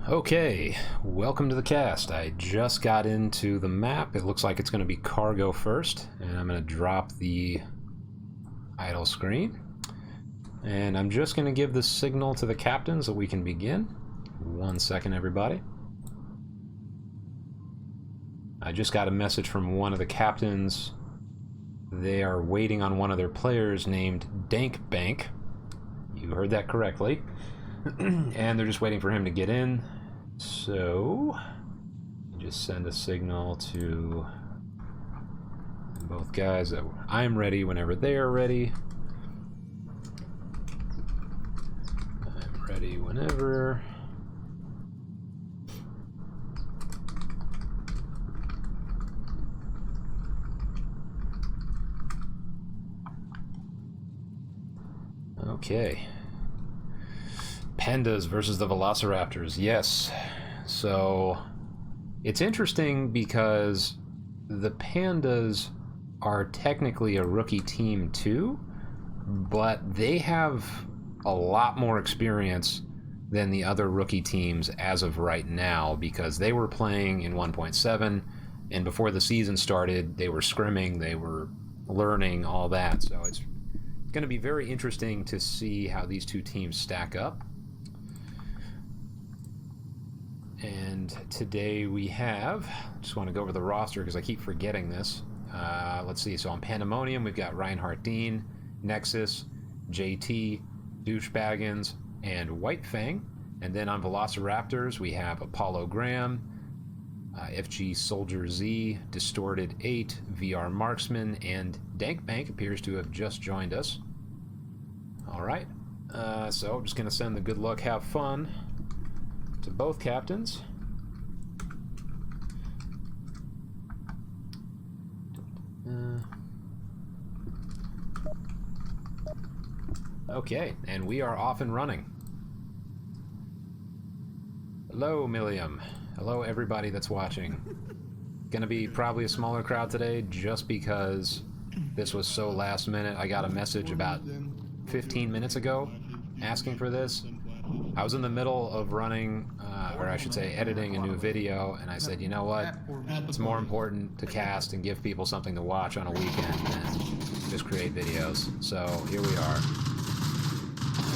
Okay, welcome to the cast. I just got into the map. It looks like it's going to be cargo first, and I'm going to drop the idle screen. And I'm just going to give the signal to the captains that we can begin. 1 second, everybody. I just got a message from one of the captains. They are waiting on one of their players named Dankbank. You heard that correctly. And they're just waiting for him to get in. So, just send a signal to both guys that I'm ready whenever they are ready. I'm ready whenever. Okay. Pandas versus the V3locirapt0rs, yes. So, it's interesting because the Pandas are technically a rookie team too, but they have a lot more experience than the other rookie teams as of right now, because they were playing in 1.7, and before the season started, they were scrimming, they were learning, all that. So it's going to be very interesting to see how these two teams stack up. And today we have, just want to go over the roster because I keep forgetting this. Let's see, so on Pandamonium we've got Reinhardt Dean, Nexus, JT, Douchebaggins, and Whitefang. And then on V3locirapt0rs we have Apollo Graham, FG Soldier Z, Distorted 8, VR Marksman, and Dankbank appears to have just joined us. Alright, so I'm just going to send the good luck, have fun to both captains. Okay, and we are off and running. Hello, Milliam. Hello, everybody that's watching. Gonna be probably a smaller crowd today just because this was so last minute. I got a message about 15 minutes ago asking for this. I was in the middle of running, or I should say editing a new video, and I said, you know what, it's more important to cast and give people something to watch on a weekend than just create videos. So here we are.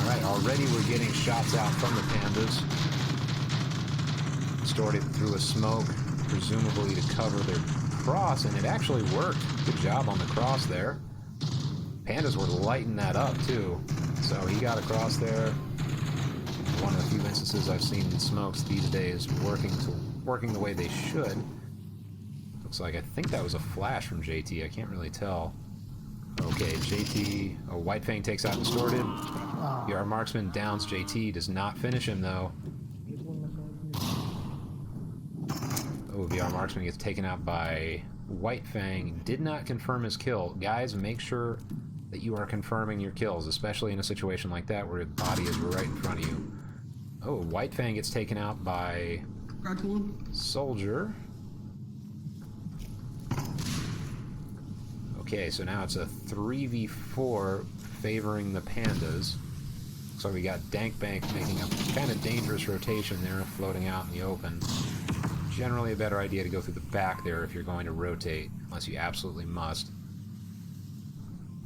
Alright, already we're getting shots out from the Pandas. Stored it through a smoke, presumably to cover their cross, and it actually worked. Good job on the cross there. Pandas were lighting that up too, so he got across there. One of the few instances I've seen smokes these days working the way they should. Looks like, I think that was a flash from JT. I can't really tell. Okay, JT. Oh, Whitefang takes out Distorted. VR Marksman downs JT. Does not finish him though. Oh, VR Marksman gets taken out by Whitefang. Did not confirm his kill. Guys, make sure that you are confirming your kills, especially in a situation like that where the body is right in front of you. Oh, Whitefang gets taken out by Soldier. Okay, so now it's a 3v4 favoring the Pandas. So we got Dankbank making a kind of dangerous rotation there, floating out in the open. Generally a better idea to go through the back there if you're going to rotate, unless you absolutely must.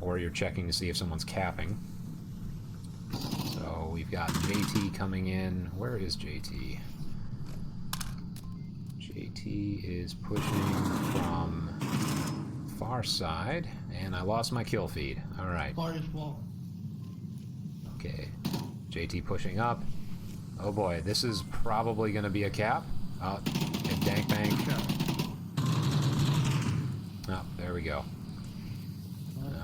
Or you're checking to see if someone's capping. So we've got JT coming in. Where is JT? JT is pushing from far side, and I lost my kill feed. Alright. Okay. JT pushing up. Oh boy, this is probably going to be a cap. Oh, and Dankbank. Oh, there we go.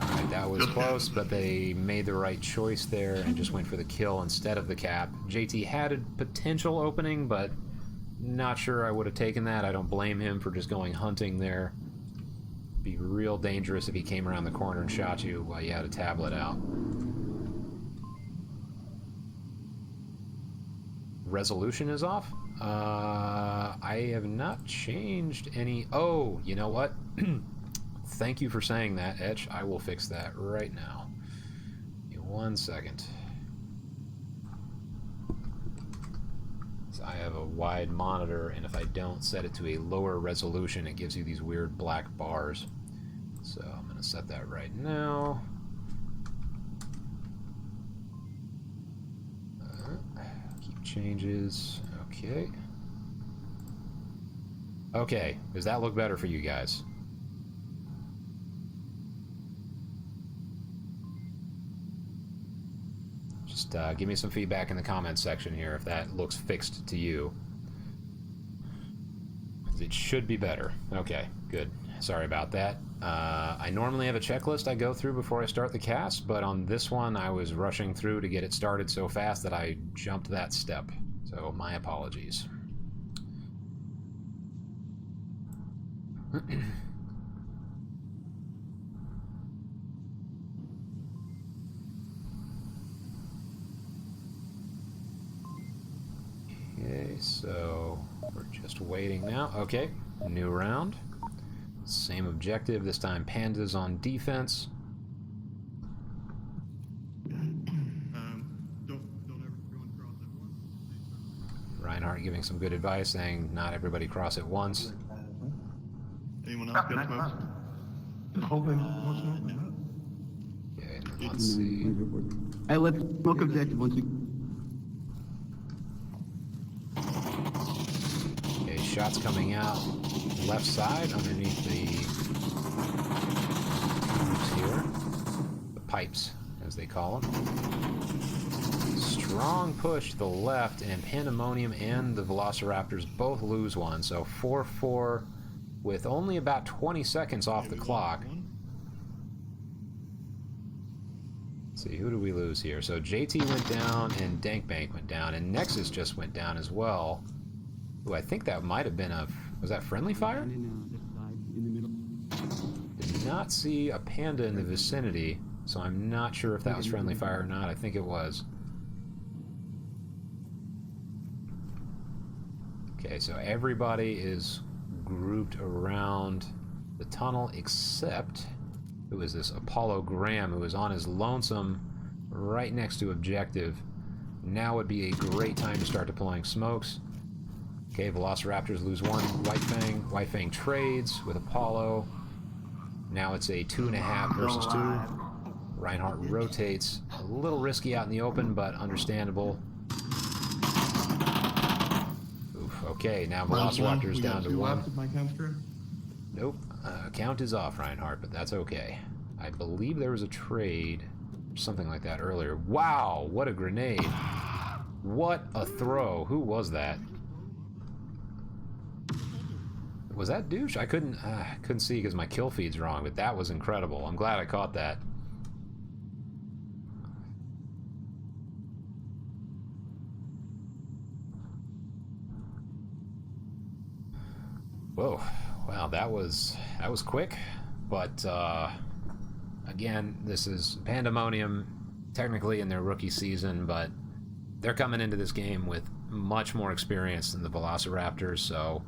Alright, that was close, but they made the right choice there and just went for the kill instead of the cap. JT had a potential opening, but not sure I would have taken that. I don't blame him for just going hunting there. Be real dangerous if he came around the corner and shot you while you had a tablet out. Resolution is off? I have not changed any... Oh, you know what? Thank you for saying that, Etch. I will fix that right now. Give me 1 second. So I have a wide monitor, and if I don't set it to a lower resolution, it gives you these weird black bars. So I'm going to set that right now. Keep changes. Okay. Okay, does that look better for you guys? Just give me some feedback in the comments section here if that looks fixed to you. It should be better. Okay, good. Sorry about that. I normally have a checklist I go through before I start the cast, but on this one I was rushing through to get it started so fast that I jumped that step. So my apologies. Okay, so we're just waiting now. Okay, new round. Same objective, this time Panda's on defense. Don't ever go and cross at once. Reinhardt giving some good advice, saying not everybody cross at once. Anyone else get smoke? Hoping one smoke. Okay, and then let's see. Hey, let's smoke objective once you. Okay, shots coming out left side underneath the here. The pipes, as they call them. Strong push to the left, and Pandamonium and the V3locirapt0rs both lose one, so 4-4 with only about 20 seconds off the clock. Let's see, who do we lose here? So JT went down, and Dankbank went down, and Nexus just went down as well. Ooh, I think that might have been a... Was that friendly fire? Did not see a Panda in the vicinity, so I'm not sure if that was friendly fire or not. I think it was. Okay, so everybody is grouped around the tunnel except it was this Apollo Graham who was on his lonesome right next to objective. Now would be a great time to start deploying smokes. Okay, V3locirapt0rs lose one. White Fang trades with Apollo. Now it's a 2.5 versus 2. Reinhardt rotates. A little risky out in the open, but understandable. Okay, now V3locirapt0rs down to 1. Nope, count is off, Reinhardt, but that's okay. I believe there was a trade, something like that earlier. Wow, what a grenade. What a throw. Who was that? Was that douche? I couldn't see because my kill feed's wrong, but that was incredible. I'm glad I caught that. Whoa, wow, that was quick, but again, this is Pandamonium, technically in their rookie season, but they're coming into this game with much more experience than the V3locirapt0rs, so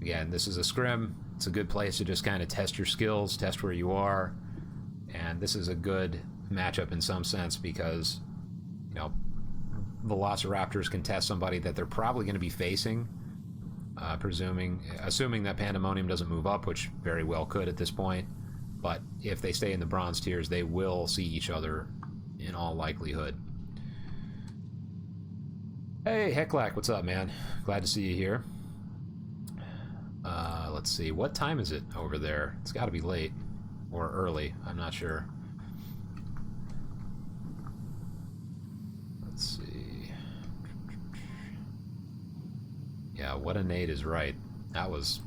again, this is a scrim. It's a good place to just kind of test your skills, test where you are, and this is a good matchup in some sense because, you know, V3locirapt0rs can test somebody that they're probably going to be facing. Assuming that Pandamonium doesn't move up, which very well could at this point, but if they stay in the bronze tiers, they will see each other in all likelihood. Hey, Hecklack, what's up, man? Glad to see you here. Let's see, what time is it over there? It's got to be late or early, I'm not sure. Let's see. Yeah, what a nade is right. That was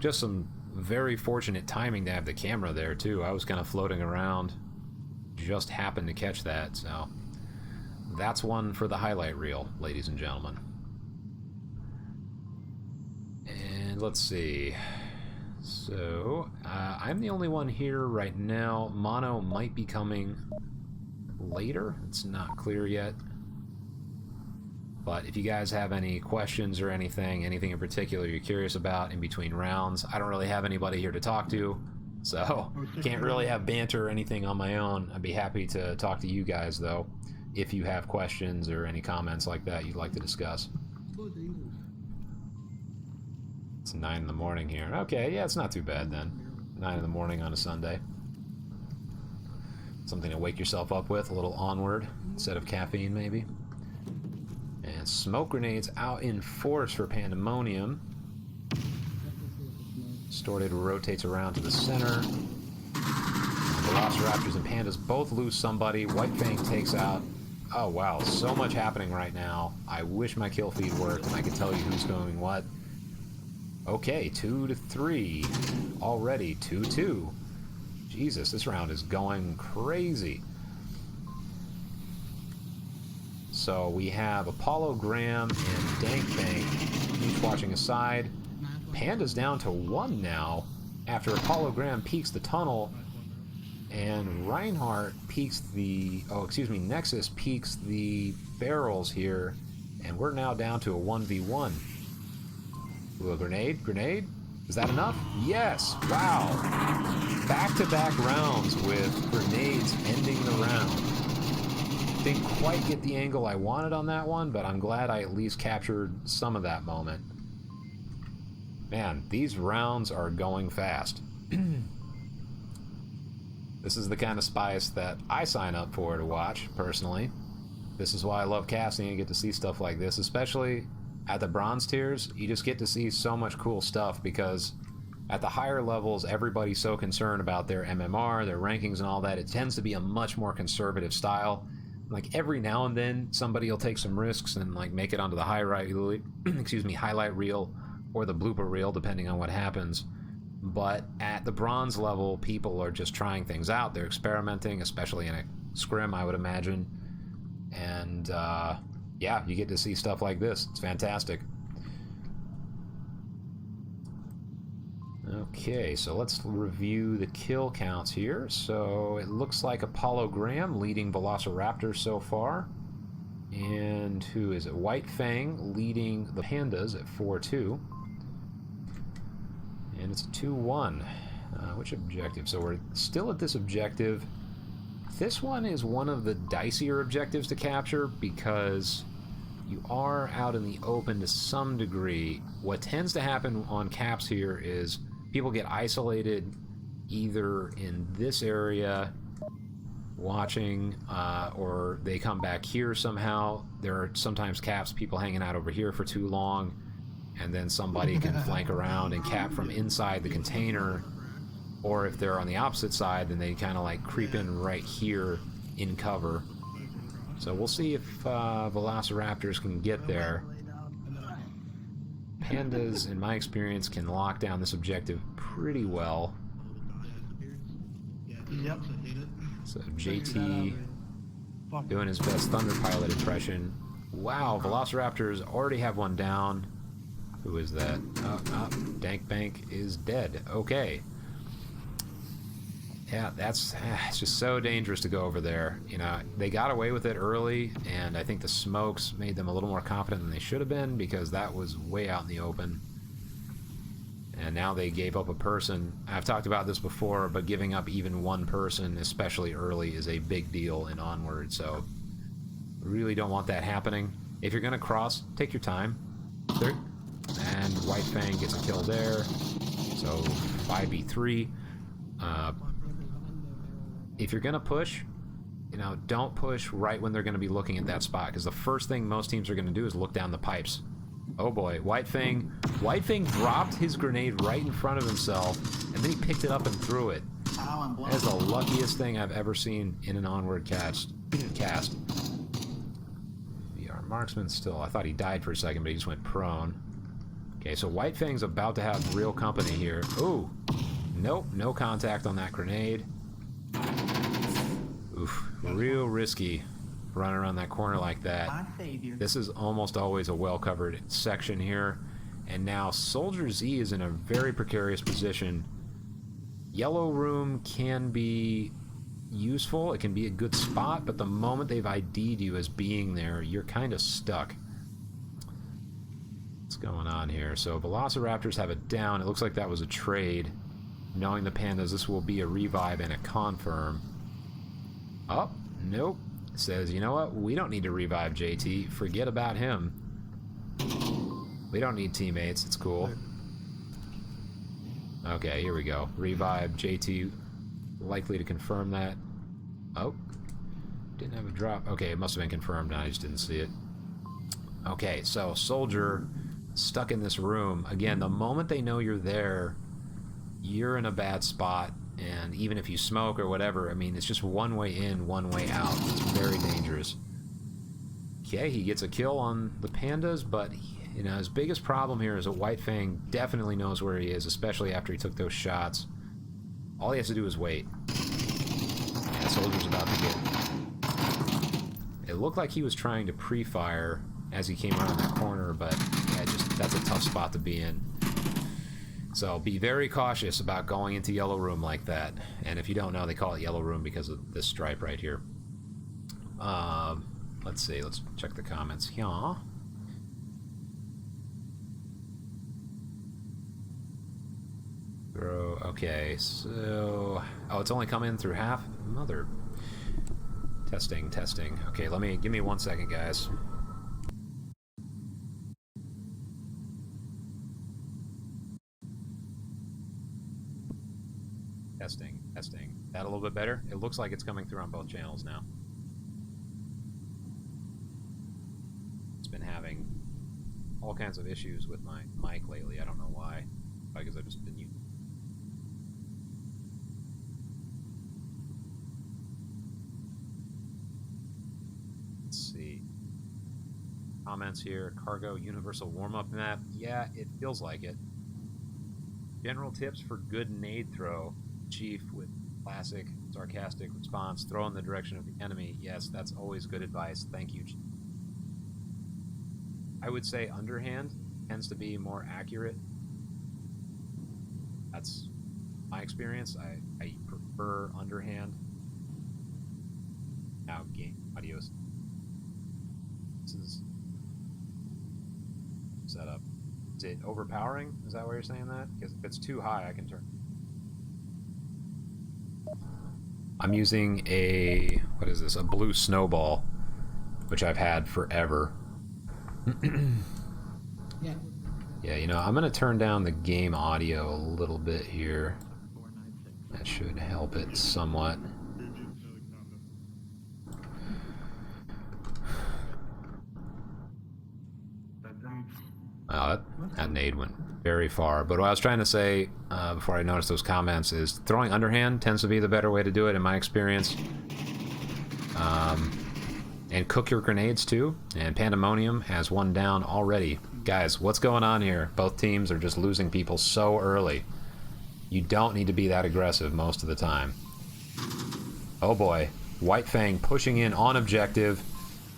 just some very fortunate timing to have the camera there, too. I was kind of floating around, just happened to catch that, so that's one for the highlight reel, ladies and gentlemen. And let's see. So, I'm the only one here right now. Mono might be coming later. It's not clear yet. But if you guys have any questions or anything in particular you're curious about in between rounds, I don't really have anybody here to talk to, so can't really have banter or anything on my own. I'd be happy to talk to you guys, though. if you have questions or any comments like that you'd like to discuss. It's 9 in the morning here. Okay, yeah, it's not too bad then. 9 in the morning on a Sunday. Something to wake yourself up with, a little Onward instead of caffeine maybe. And smoke grenades out in force for Pandamonium. Distorted rotates around to the center. Velociraptors and Pandas both lose somebody. White Fang takes out... Oh wow, so much happening right now. I wish my kill feed worked and I could tell you who's going what. Okay, 2-3. Already 2-2. Jesus, this round is going crazy. So we have Apollo Graham and Dank Bank each watching a side. Panda's down to 1 now after Apollo Graham peeks the tunnel. And Reinhardt peeks the... Oh, excuse me, Nexus peeks the barrels here. And we're now down to a 1v1. Ooh, a grenade? Grenade? Is that enough? Yes! Wow! Back-to-back rounds with grenades ending the round. Didn't quite get the angle I wanted on that one, but I'm glad I at least captured some of that moment. Man, these rounds are going fast. This is the kind of spice that I sign up for to watch, personally. This is why I love casting and get to see stuff like this, especially at the bronze tiers. You just get to see so much cool stuff because at the higher levels, everybody's so concerned about their MMR, their rankings and all that. It tends to be a much more conservative style. Like every now and then, somebody will take some risks and like make it onto the highlight reel or the blooper reel, depending on what happens. But at the bronze level, people are just trying things out. They're experimenting, especially in a scrim, I would imagine. And yeah, you get to see stuff like this. It's fantastic. Okay, so let's review the kill counts here. So it looks like Apollo Graham leading Velociraptors so far. And who is it? White Fang leading the Pandas at 4-2. And it's a 2-1. Which objective? So we're still at this objective. This one is one of the dicier objectives to capture because you are out in the open to some degree. What tends to happen on caps here is people get isolated either in this area watching or they come back here somehow. There are sometimes caps people hanging out over here for too long, and then somebody can flank around and cap from inside the container, or if they're on the opposite side, then they kind of like creep in right here in cover. So we'll see if Velociraptors can get there. Pandas, in my experience, can lock down this objective pretty well. Yep. So JT doing his best Thunder Pilot impression. Wow, Velociraptors already have one down. Who is that? Dank Bank is dead. Okay. Yeah, it's just so dangerous to go over there. You know, they got away with it early, and I think the smokes made them a little more confident than they should have been because that was way out in the open. And now they gave up a person. I've talked about this before, but giving up even one person, especially early, is a big deal in Onward. So, really don't want that happening. If you're going to cross, take your time. And White Fang gets a kill there. So, 5v3. If you're going to push, you know, don't push right when they're going to be looking at that spot, because the first thing most teams are going to do is look down the pipes. Oh boy, White Fang dropped his grenade right in front of himself, and then he picked it up and threw it. That is the luckiest thing I've ever seen in an Onward cast. VR Marksman still, I thought he died for a second, but he just went prone. Okay, so White Fang's about to have real company here. Ooh, nope, no contact on that grenade. Oof, real risky running around that corner like that. This is almost always a well-covered section here. And now Soldier Z is in a very precarious position. Yellow room can be useful. It can be a good spot, but the moment they've ID'd you as being there, you're kind of stuck. What's going on here? So Velociraptors have it down. It looks like that was a trade. Knowing the Pandas, this will be a revive and a confirm. Oh, nope. says, you know what? We don't need to revive JT. Forget about him. We don't need teammates. It's cool. Okay, here we go. Revive JT. Likely to confirm that. Oh. Didn't have a drop. Okay, it must have been confirmed. I just didn't see it. Okay, so soldier stuck in this room. Again, the moment they know you're there, you're in a bad spot. And even if you smoke or whatever, I mean, it's just one way in, one way out. It's very dangerous. Okay, he gets a kill on the pandas, but, you know, his biggest problem here is that White Fang definitely knows where he is, especially after he took those shots. All he has to do is wait. Yeah, soldier's about to get... It looked like he was trying to pre-fire as he came around that corner, but yeah, that's a tough spot to be in. So be very cautious about going into yellow room like that. And if you don't know, they call it yellow room because of this stripe right here. Let's see, let's check the comments. Yeah. Okay, so... Oh, it's only coming in through half? Mother... Testing. Okay, give me 1 second, guys. Testing. That a little bit better? It looks like it's coming through on both channels now. It's been having all kinds of issues with my mic lately. I don't know why. Probably because I've just been using... Let's see. Comments here. Cargo universal warm-up map. Yeah, it feels like it. General tips for good nade throw. Chief with classic sarcastic response. Throw in the direction of the enemy. Yes, that's always good advice. Thank you. I would say underhand tends to be more accurate. That's my experience. I prefer underhand. Now game audio. This is setup. Is it overpowering? Is that why you're saying that? Because if it's too high, I can turn. I'm using a, what is this? A blue snowball, which I've had forever. Yeah, you know, I'm gonna turn down the game audio a little bit here. That should help it somewhat. Oh, that nade went very far. But what I was trying to say before I noticed those comments is throwing underhand tends to be the better way to do it in my experience. And cook your grenades too. And Pandamonium has one down already. Guys, what's going on here? Both teams are just losing people so early. You don't need to be that aggressive most of the time. Oh boy. White Fang pushing in on objective.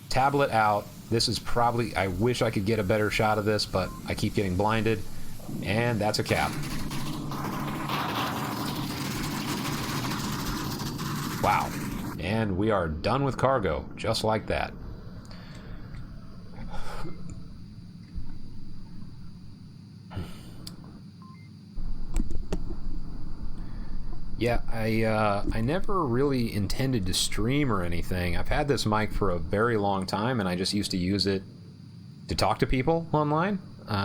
Tablet out. This is probably... I wish I could get a better shot of this, but I keep getting blinded. And that's a cap. Wow. And we are done with cargo, just like that. Yeah, I never really intended to stream or anything. I've had this mic for a very long time, and I just used to use it to talk to people online,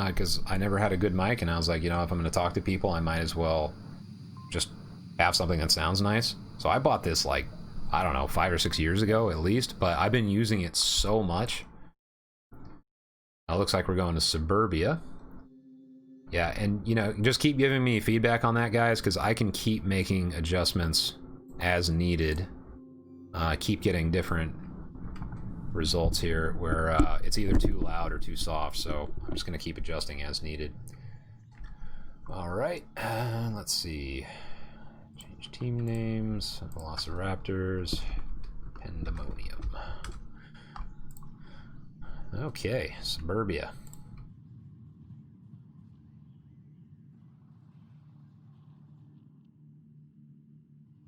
because I never had a good mic, and I was like, you know, if I'm going to talk to people, I might as well just have something that sounds nice. So I bought this, like, I don't know, 5 or 6 years ago at least, but I've been using it so much. Now it looks like we're going to Suburbia. Yeah, and, you know, just keep giving me feedback on that, guys, because I can keep making adjustments as needed. Keep getting different results here where it's either too loud or too soft, so I'm just going to keep adjusting as needed. Alright, let's see. Change team names. V3locirapt0rs. Pandamonium. Okay, Suburbia.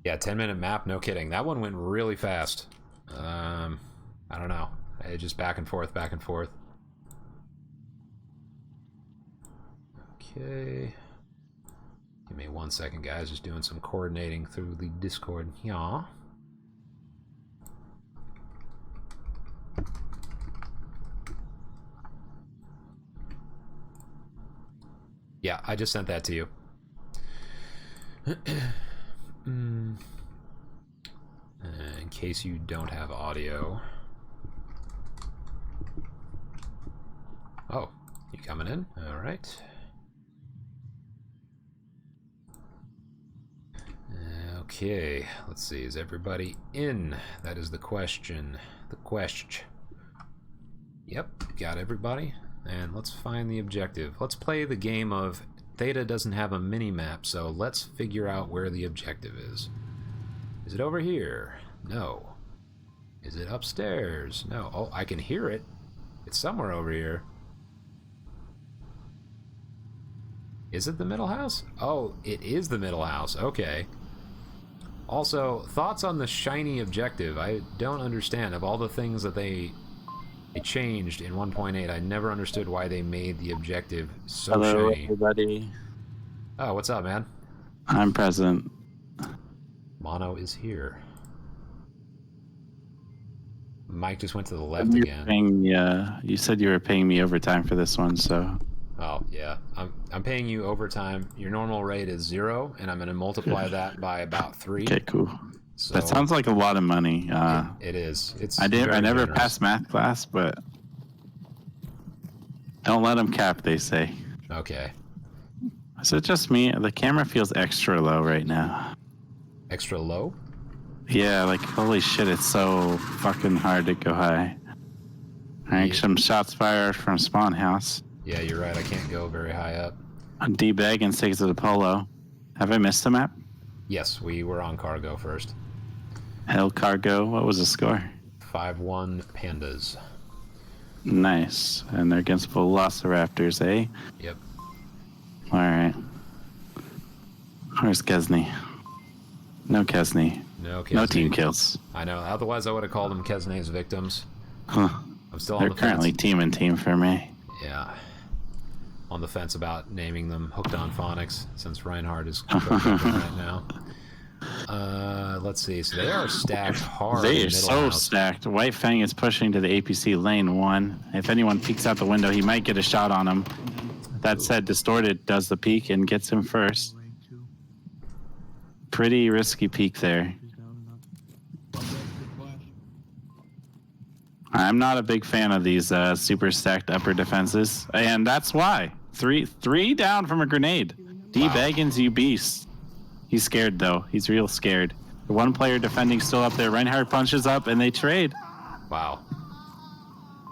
Yeah, 10-minute map, no kidding. That one went really fast. I don't know. It just back and forth, back and forth. Okay. Give me 1 second, guys. Just doing some coordinating through the Discord. Yeah. Yeah, I just sent that to you. In case you don't have audio. Oh, you coming in? All right. Okay, let's see. Is everybody in? That is the question. The question. Yep, got everybody. And let's find the objective. Let's play the game of Theta doesn't have a mini-map, so let's figure out where the objective is. Is it over here? No. Is it upstairs? No. Oh, I can hear it. It's somewhere over here. Is it the middle house? Oh, it is the middle house. Okay. Also, thoughts on the shiny objective. I don't understand. Of all the things that they changed in 1.8, I never understood why they made the objective so Hello, shiny. everybody. Oh, what's up, man? I'm present. Mono is here. Mike just went to the left again. You said you were paying me overtime for this one, so... Oh, yeah. I'm paying you overtime. Your normal rate is 0, and I'm going to multiply that by about 3. Okay, cool. So That sounds like a lot of money. it is. It's I very never generous. passed math class, but... Don't let them cap, they say. Okay. Is it just me? The camera feels extra low right now. Extra low? Yeah, like, holy shit, it's so fucking hard to go high. Alright, some shots fired from spawn house. Yeah, you're right. I can't go very high up. D-Baggins takes it to Polo. Have I missed a map? Yes, we were on cargo first. Hell Cargo, what was the score? 5-1 Pandas. Nice. And they're against V3locirapt0rs, eh? Yep. Alright. Where's Kesney? No Kesney. No, Kesney. No team kills. I know. Otherwise, I would have called them Kesney's victims. Huh. I'm still They're on the currently fence. team for me. Yeah. On the fence about naming them Hooked on Phonics, since Reinhardt is right now. Let's see. So they are stacked hard. They in are the middle so house. stacked. White Fang is pushing to the APC lane 1. If anyone peeks out the window, he might get a shot on him. That said, Distorted does the peek and gets him first. Lane 2. Pretty risky peek there. He's down enough. I'm not a big fan of these super stacked upper defenses, and that's why. Three down from a grenade. D-Baggins, you beast. He's scared, though. He's real scared. The one player defending still up there. Reinhardt punches up, and they trade. Wow.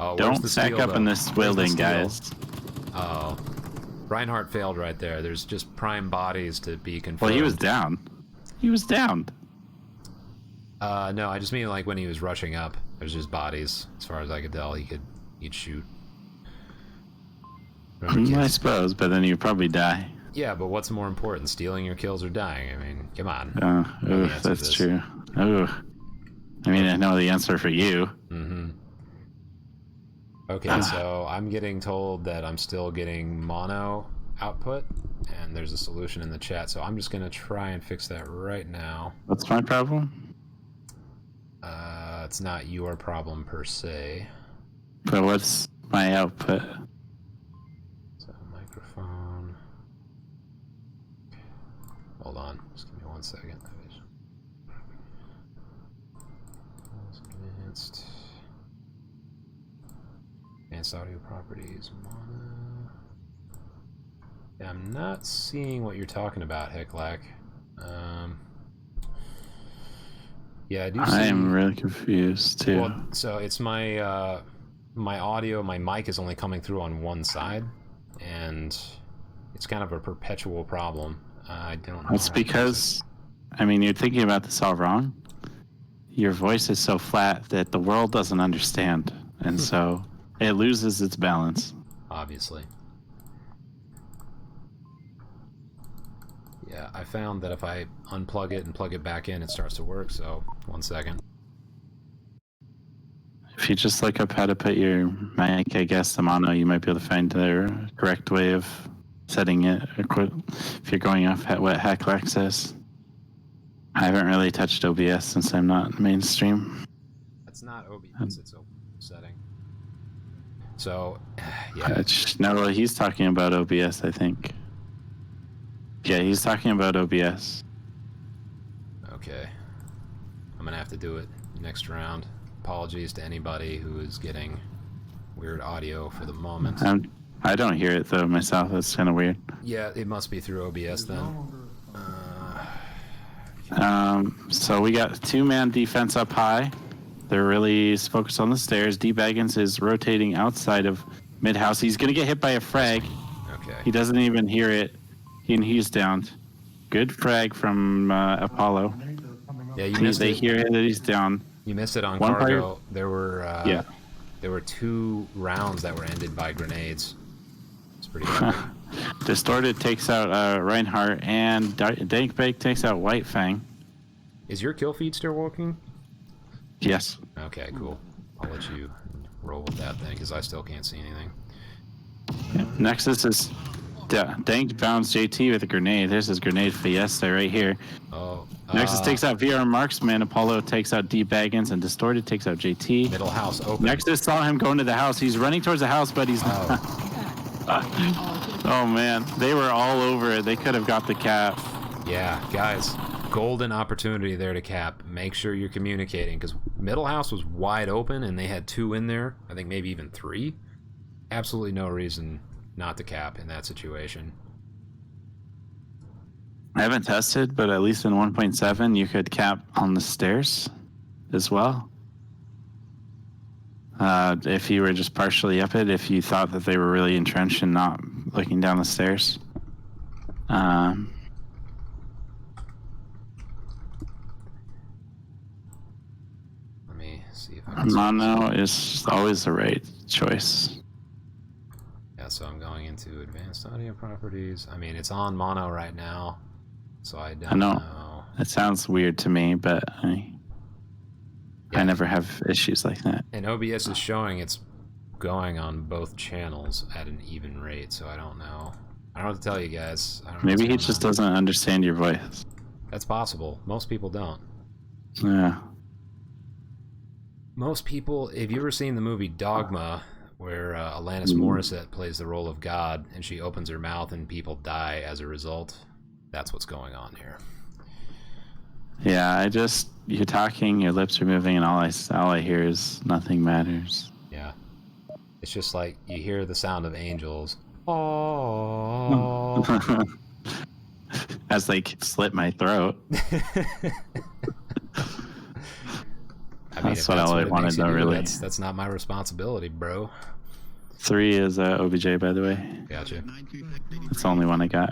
Oh, where's Don't the stack steal, up though? in this Where's the building, steal? guys. Oh. Reinhardt failed right there. There's just prime bodies to be confirmed. Well, he was down. He was down. No, I just mean like when he was rushing up. There's just bodies. As far as I could tell, he'd shoot. Remember, I kids? suppose, but then you'd probably die. Yeah, but what's more important, stealing your kills or dying? I mean, come on. Oh, the answer to that's this. true. Oh, I mean, I know the answer for you. Mm-hmm. Okay, so I'm getting told that I'm still getting mono output, and there's a solution in the chat, so I'm just going to try and fix that right now. What's my problem? It's not your problem per se. But what's my output? So, microphone. Hold on, just give me 1 second. Advanced audio properties, mono. Yeah, I'm not seeing what you're talking about, Hecklack. Yeah, I do see. I am really confused too. Well, so it's my my audio, my mic is only coming through on one side, and it's kind of a perpetual problem. I don't know. That's how to fix because, I mean, you're thinking about this all wrong. Your voice is so flat that the world doesn't understand, and so it loses its balance. it, obviously. Yeah, I found that if I unplug it and plug it back in, it starts to work. So 1 second. If you just look up how to put your mic, I guess, the mono, you might be able to find the correct way of setting it. If you're going off what Hecklack says. I haven't really touched OBS since I'm not mainstream. That's not OBS, it's a setting. So, yeah. No, he's talking about OBS, I think. Yeah, he's talking about OBS. Okay. I'm gonna have to do it next round. Apologies to anybody who is getting weird audio for the moment. I don't hear it though myself. That's kind of weird. Yeah, it must be through OBS then. So we got 2-man defense up high. They're really focused on the stairs. D-Baggins is rotating outside of mid-house. He's going to get hit by a frag. Okay. He doesn't even hear it. He's downed. Good frag from Apollo. Yeah, you missed They it. hear that he's down. You missed it on One cargo. player- There were 2 rounds that were ended by grenades. It's pretty epic. Distorted takes out Reinhardt, and Dankbake takes out White Fang. Is your kill feed still working? Yes. Okay, cool. I'll let you roll with that then, because I still can't see anything. Nexus is Dank bounds JT with a grenade. There's his grenade fiesta right here. Oh. Nexus takes out VR Marksman. Apollo takes out D-Baggins, and Distorted takes out JT. Middle house open. Nexus saw him go into the house. He's running towards the house, but he's not. Oh man, they were all over it. They could have got the cap. Yeah, guys, golden opportunity there to cap. Make sure you're communicating, because middle house was wide open and they had 2 in there. I think maybe even 3. Absolutely no reason not to cap in that situation. I haven't tested, but at least in 1.7 you could cap on the stairs as well. If you were just partially up it, if you thought that they were really entrenched and not looking down the stairs. Let me see if I can... Mono is always the right choice. Yeah, so I'm going into advanced audio properties. I mean, it's on mono right now, so I don't know. It sounds weird to me, but I never have issues like that. And OBS is showing it's going on both channels at an even rate, so I don't know. I don't know what to tell you guys. I don't know Maybe he what's just going on. doesn't understand your voice. That's possible. Most people don't. Yeah. Most people, if you ever seen the movie Dogma, where Alanis Morissette plays the role of God, and she opens her mouth and people die as a result, that's what's going on here. Yeah, you're talking, your lips are moving, and all I hear is nothing matters. Yeah. It's just like you hear the sound of angels. Oh. As they slit my throat. I mean, That's what I it wanted, makes you though, do, really. That's not my responsibility, bro. 3 is OBJ, by the way. Gotcha. That's the only one I got.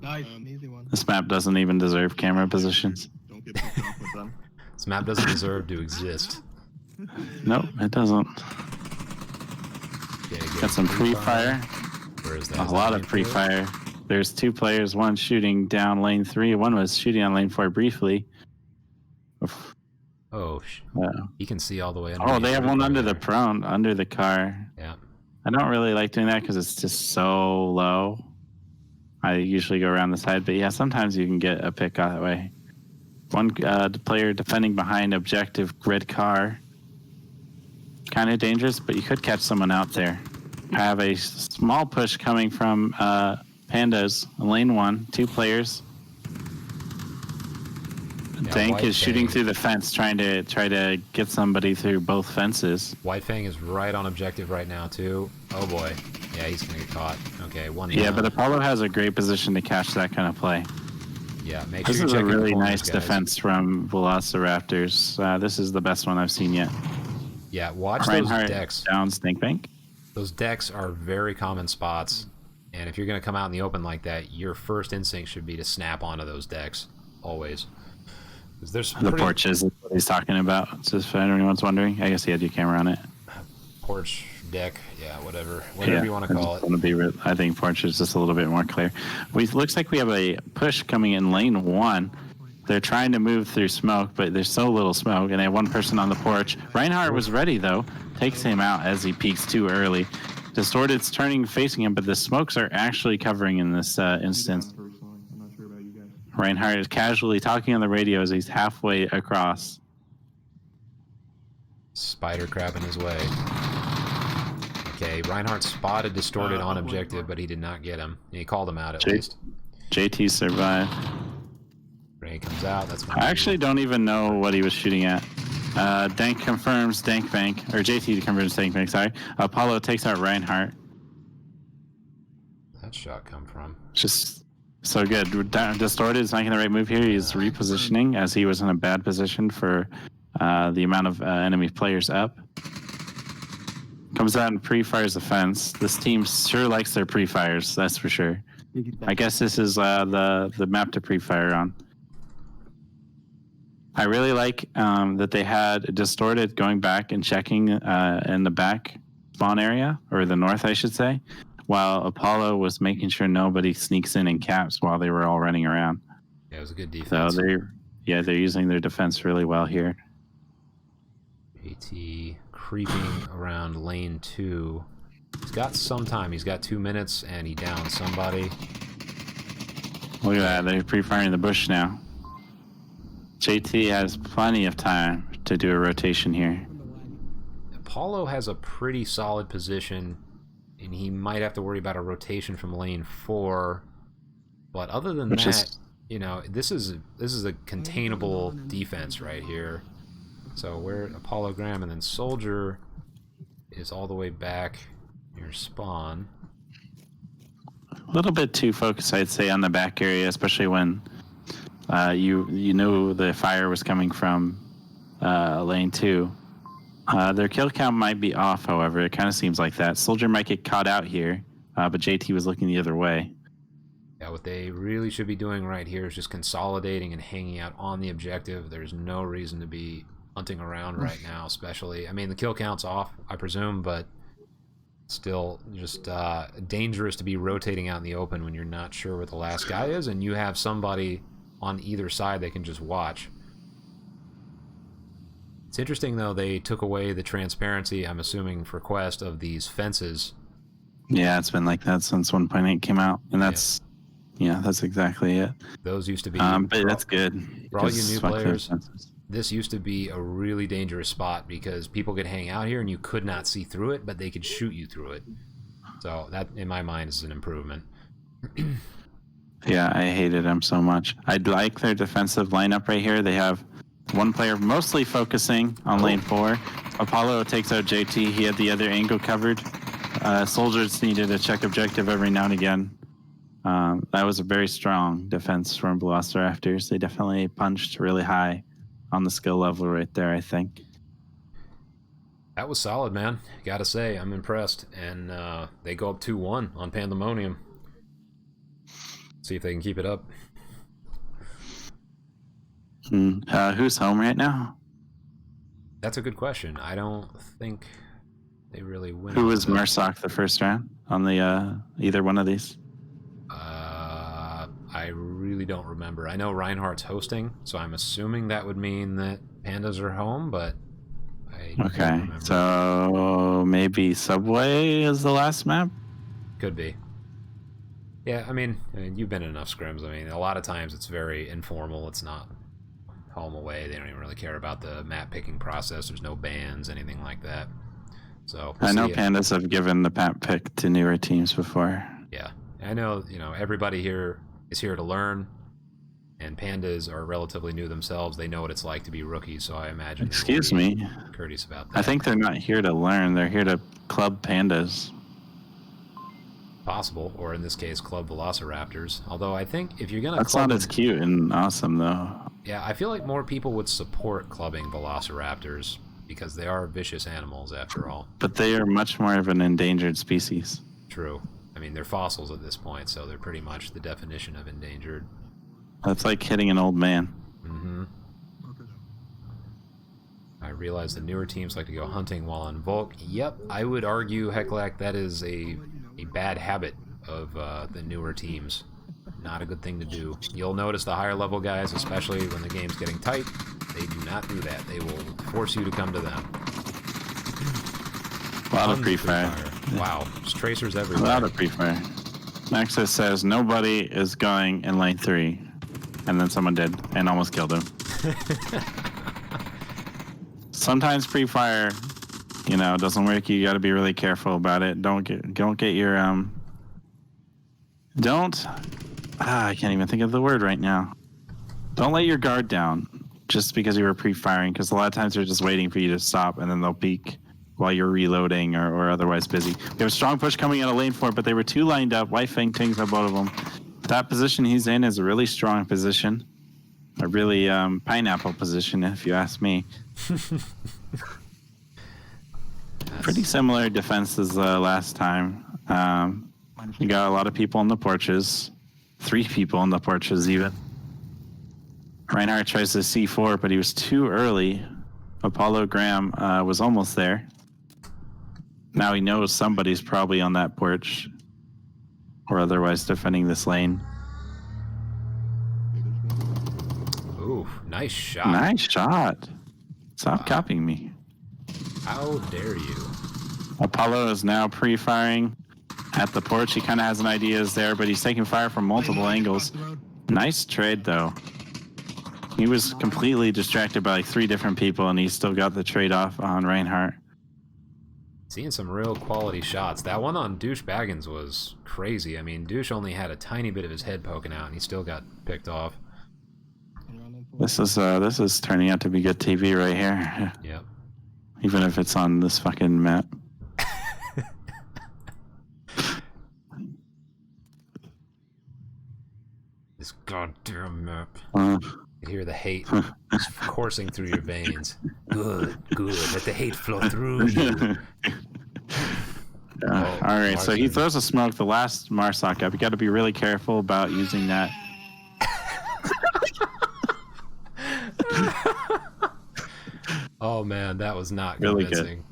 Nice, easy one. This map doesn't even deserve camera positions. Don't get pissed off with them. This map doesn't deserve to exist. Nope, it doesn't. Okay, Got some pre-fire. Where is that? A Is lot that of pre-fire. There's 2 players, one shooting down lane 3, one was shooting on lane 4 briefly. Oof. Oh, you can see all the way under. Oh, they have one under the prone, under the car. Yeah. I don't really like doing that because it's just so low. I usually go around the side, but yeah, sometimes you can get a pick that way. One player defending behind objective red car. Kind of dangerous, but you could catch someone out there. I have a small push coming from Pandas, lane 1, 2 players. Yeah, Dank White is shooting Fang. through the fence, trying to get somebody through both fences. White Fang is right on objective right now too. Oh boy. Yeah, he's gonna get caught. Okay, one. Yeah, down. but Apollo has a great position to catch that kind of play. Yeah, make This sure is you a check your really corners, nice guys. defense from V3locirapt0rs. This is the best one I've seen yet. Yeah, watch Reinhardt those decks. down Stink Bank. Those decks are very common spots, and if you're gonna come out in the open like that, your first instinct should be to snap onto those decks always. 'Cause there's The porch is what he's talking about. Just if anyone's wondering, I guess he had your camera on it. porch deck, yeah, whatever Yeah, you want to I call just it. wanna be I think porch is just a little bit more clear. Looks like we have a push coming in lane 1. They're trying to move through smoke, but there's so little smoke, and they have one person on the porch. Reinhardt was ready, though. Takes him out as he peeks too early. Distorted's turning, facing him, but the smokes are actually covering in this instance. Personally, I'm not sure about you guys. Reinhardt is casually talking on the radio as he's halfway across. Spider crab in his way. Okay, Reinhardt spotted Distorted on up one objective, more. but he did not get him. He called him out at Jake? least. JT survived. Ray comes out. That's I actually don't even know what he was shooting at. Dank confirms Dank Bank, or JT confirms Dank Bank, sorry. Apollo takes out Reinhardt. that shot come from? Just so good. Distorted is making the right move here. He's repositioning as he was in a bad position for the amount of enemy players up. Comes out and pre-fires the fence. This team sure likes their pre-fires, that's for sure. I guess this is the map to pre-fire on. I really like that they had Distorted going back and checking in the back spawn area, or the north, I should say, while Apollo was making sure nobody sneaks in and caps while they were all running around. Yeah, it was a good defense. So they're using their defense really well here. AT creeping around lane 2. He's got some time. He's got 2 minutes, and he downed somebody. Look at that. They're pre-firing the bush now. JT has plenty of time to do a rotation here. Apollo has a pretty solid position, and he might have to worry about a rotation from lane 4. But other than that, you know, this is a containable defense right here. So where Apollo Graham and then Soldier is all the way back near spawn. A little bit too focused, I'd say, on the back area, especially when you knew the fire was coming from lane 2. Their kill count might be off, however. It kind of seems like that. Soldier might get caught out here, but JT was looking the other way. Yeah, what they really should be doing right here is just consolidating and hanging out on the objective. There's no reason to be hunting around right now, especially. I mean, the kill count's off, I presume, but still just dangerous to be rotating out in the open when you're not sure where the last guy is, and you have somebody on either side they can just watch. It's interesting, though, they took away the transparency, I'm assuming, for Quest, of these fences. Yeah, it's been like that since 1.8 came out, and that's that's exactly it. Those used to be... but that's good. For all you new players, this used to be a really dangerous spot because people could hang out here and you could not see through it, but they could shoot you through it. So that, in my mind, is an improvement. Yeah, I hated them so much. I'd like their defensive lineup right here. They have one player mostly focusing on lane 4. Apollo takes out JT. He had the other angle covered. Soldiers needed to check objective every now and again. That was a very strong defense from V3locirapt0rs. They definitely punched really high on the skill level right there, I think. That was solid, man. Gotta say, I'm impressed. And they go up 2-1 on Pandamonium. See if they can keep it up. Who's home right now? That's a good question. I don't think they really win. Who was Mursock the first round on the either one of these? I really don't remember. I know Reinhardt's hosting, so I'm assuming that would mean that Pandas are home, but I don't remember. So maybe Subway is the last map? Could be. Yeah, I mean, you've been in enough scrims. I mean, a lot of times it's very informal. It's not home away. They don't even really care about the map picking process. There's no bans, anything like that. So I know Pandas have given the map pick to newer teams before. Yeah, I know. You know, everybody here is here to learn, and Pandas are relatively new themselves. They know what it's like to be rookies, so I imagine. Excuse me. Courteous about that. I think they're not here to learn. They're here to club Pandas. Possible, or in this case, club V3locirapt0rs. Although I think if you're gonna, that's not as cute and awesome though. Yeah, I feel like more people would support clubbing V3locirapt0rs because they are vicious animals after all. But they are much more of an endangered species. True. I mean, they're fossils at this point, so they're pretty much the definition of endangered. That's like hitting an old man. Mm-hmm. I realize the newer teams like to go hunting while on Volk. Yep, I would argue, Hecklack, that is a bad habit of the newer teams. Not a good thing to do. You'll notice the higher level guys, especially when the game's getting tight, they do not do that. They will force you to come to them. A lot of pre-fire. Wow, there's tracers everywhere. A lot of pre-fire. Nexus says nobody is going in lane 3, and then someone did and almost killed him. Sometimes pre-fire, you know, doesn't work. You got to be really careful about it. Don't get your don't I can't even think of the word right now. Don't let your guard down just because you were pre-firing, because a lot of times they're just waiting for you to stop, and then they'll peek while you're reloading or otherwise busy. We have a strong push coming out of lane 4, but they were 2 lined up. White Fang tings on both of them. That position he's in is a really strong position. A really pineapple position, if you ask me. Pretty similar defense as last time. You got a lot of people on the porches. 3 people on the porches even. Reinhardt tries to C4, but he was too early. Apollo Graham was almost there. Now he knows somebody's probably on that porch or otherwise defending this lane. Ooh, nice shot. Nice shot. Stop copying me. How dare you? Apollo is now pre-firing at the porch. He kind of has an idea is there, but he's taking fire from multiple angles. Nice trade, though. He was completely distracted by like 3 different people, and he still got the trade off on Reinhardt. Seeing some real quality shots. That one on Douche Baggins was crazy. I mean, Douche only had a tiny bit of his head poking out, and he still got picked off. This is turning out to be good TV right here. Yep. Even if it's on this fucking map. This goddamn map. Uh, You hear the hate just coursing through your veins. Good, good. Let the hate flow through you. all right, so he throws a smoke. The last Marsoc up. You got to be really careful about using that. Oh man, that was not Really convincing. good.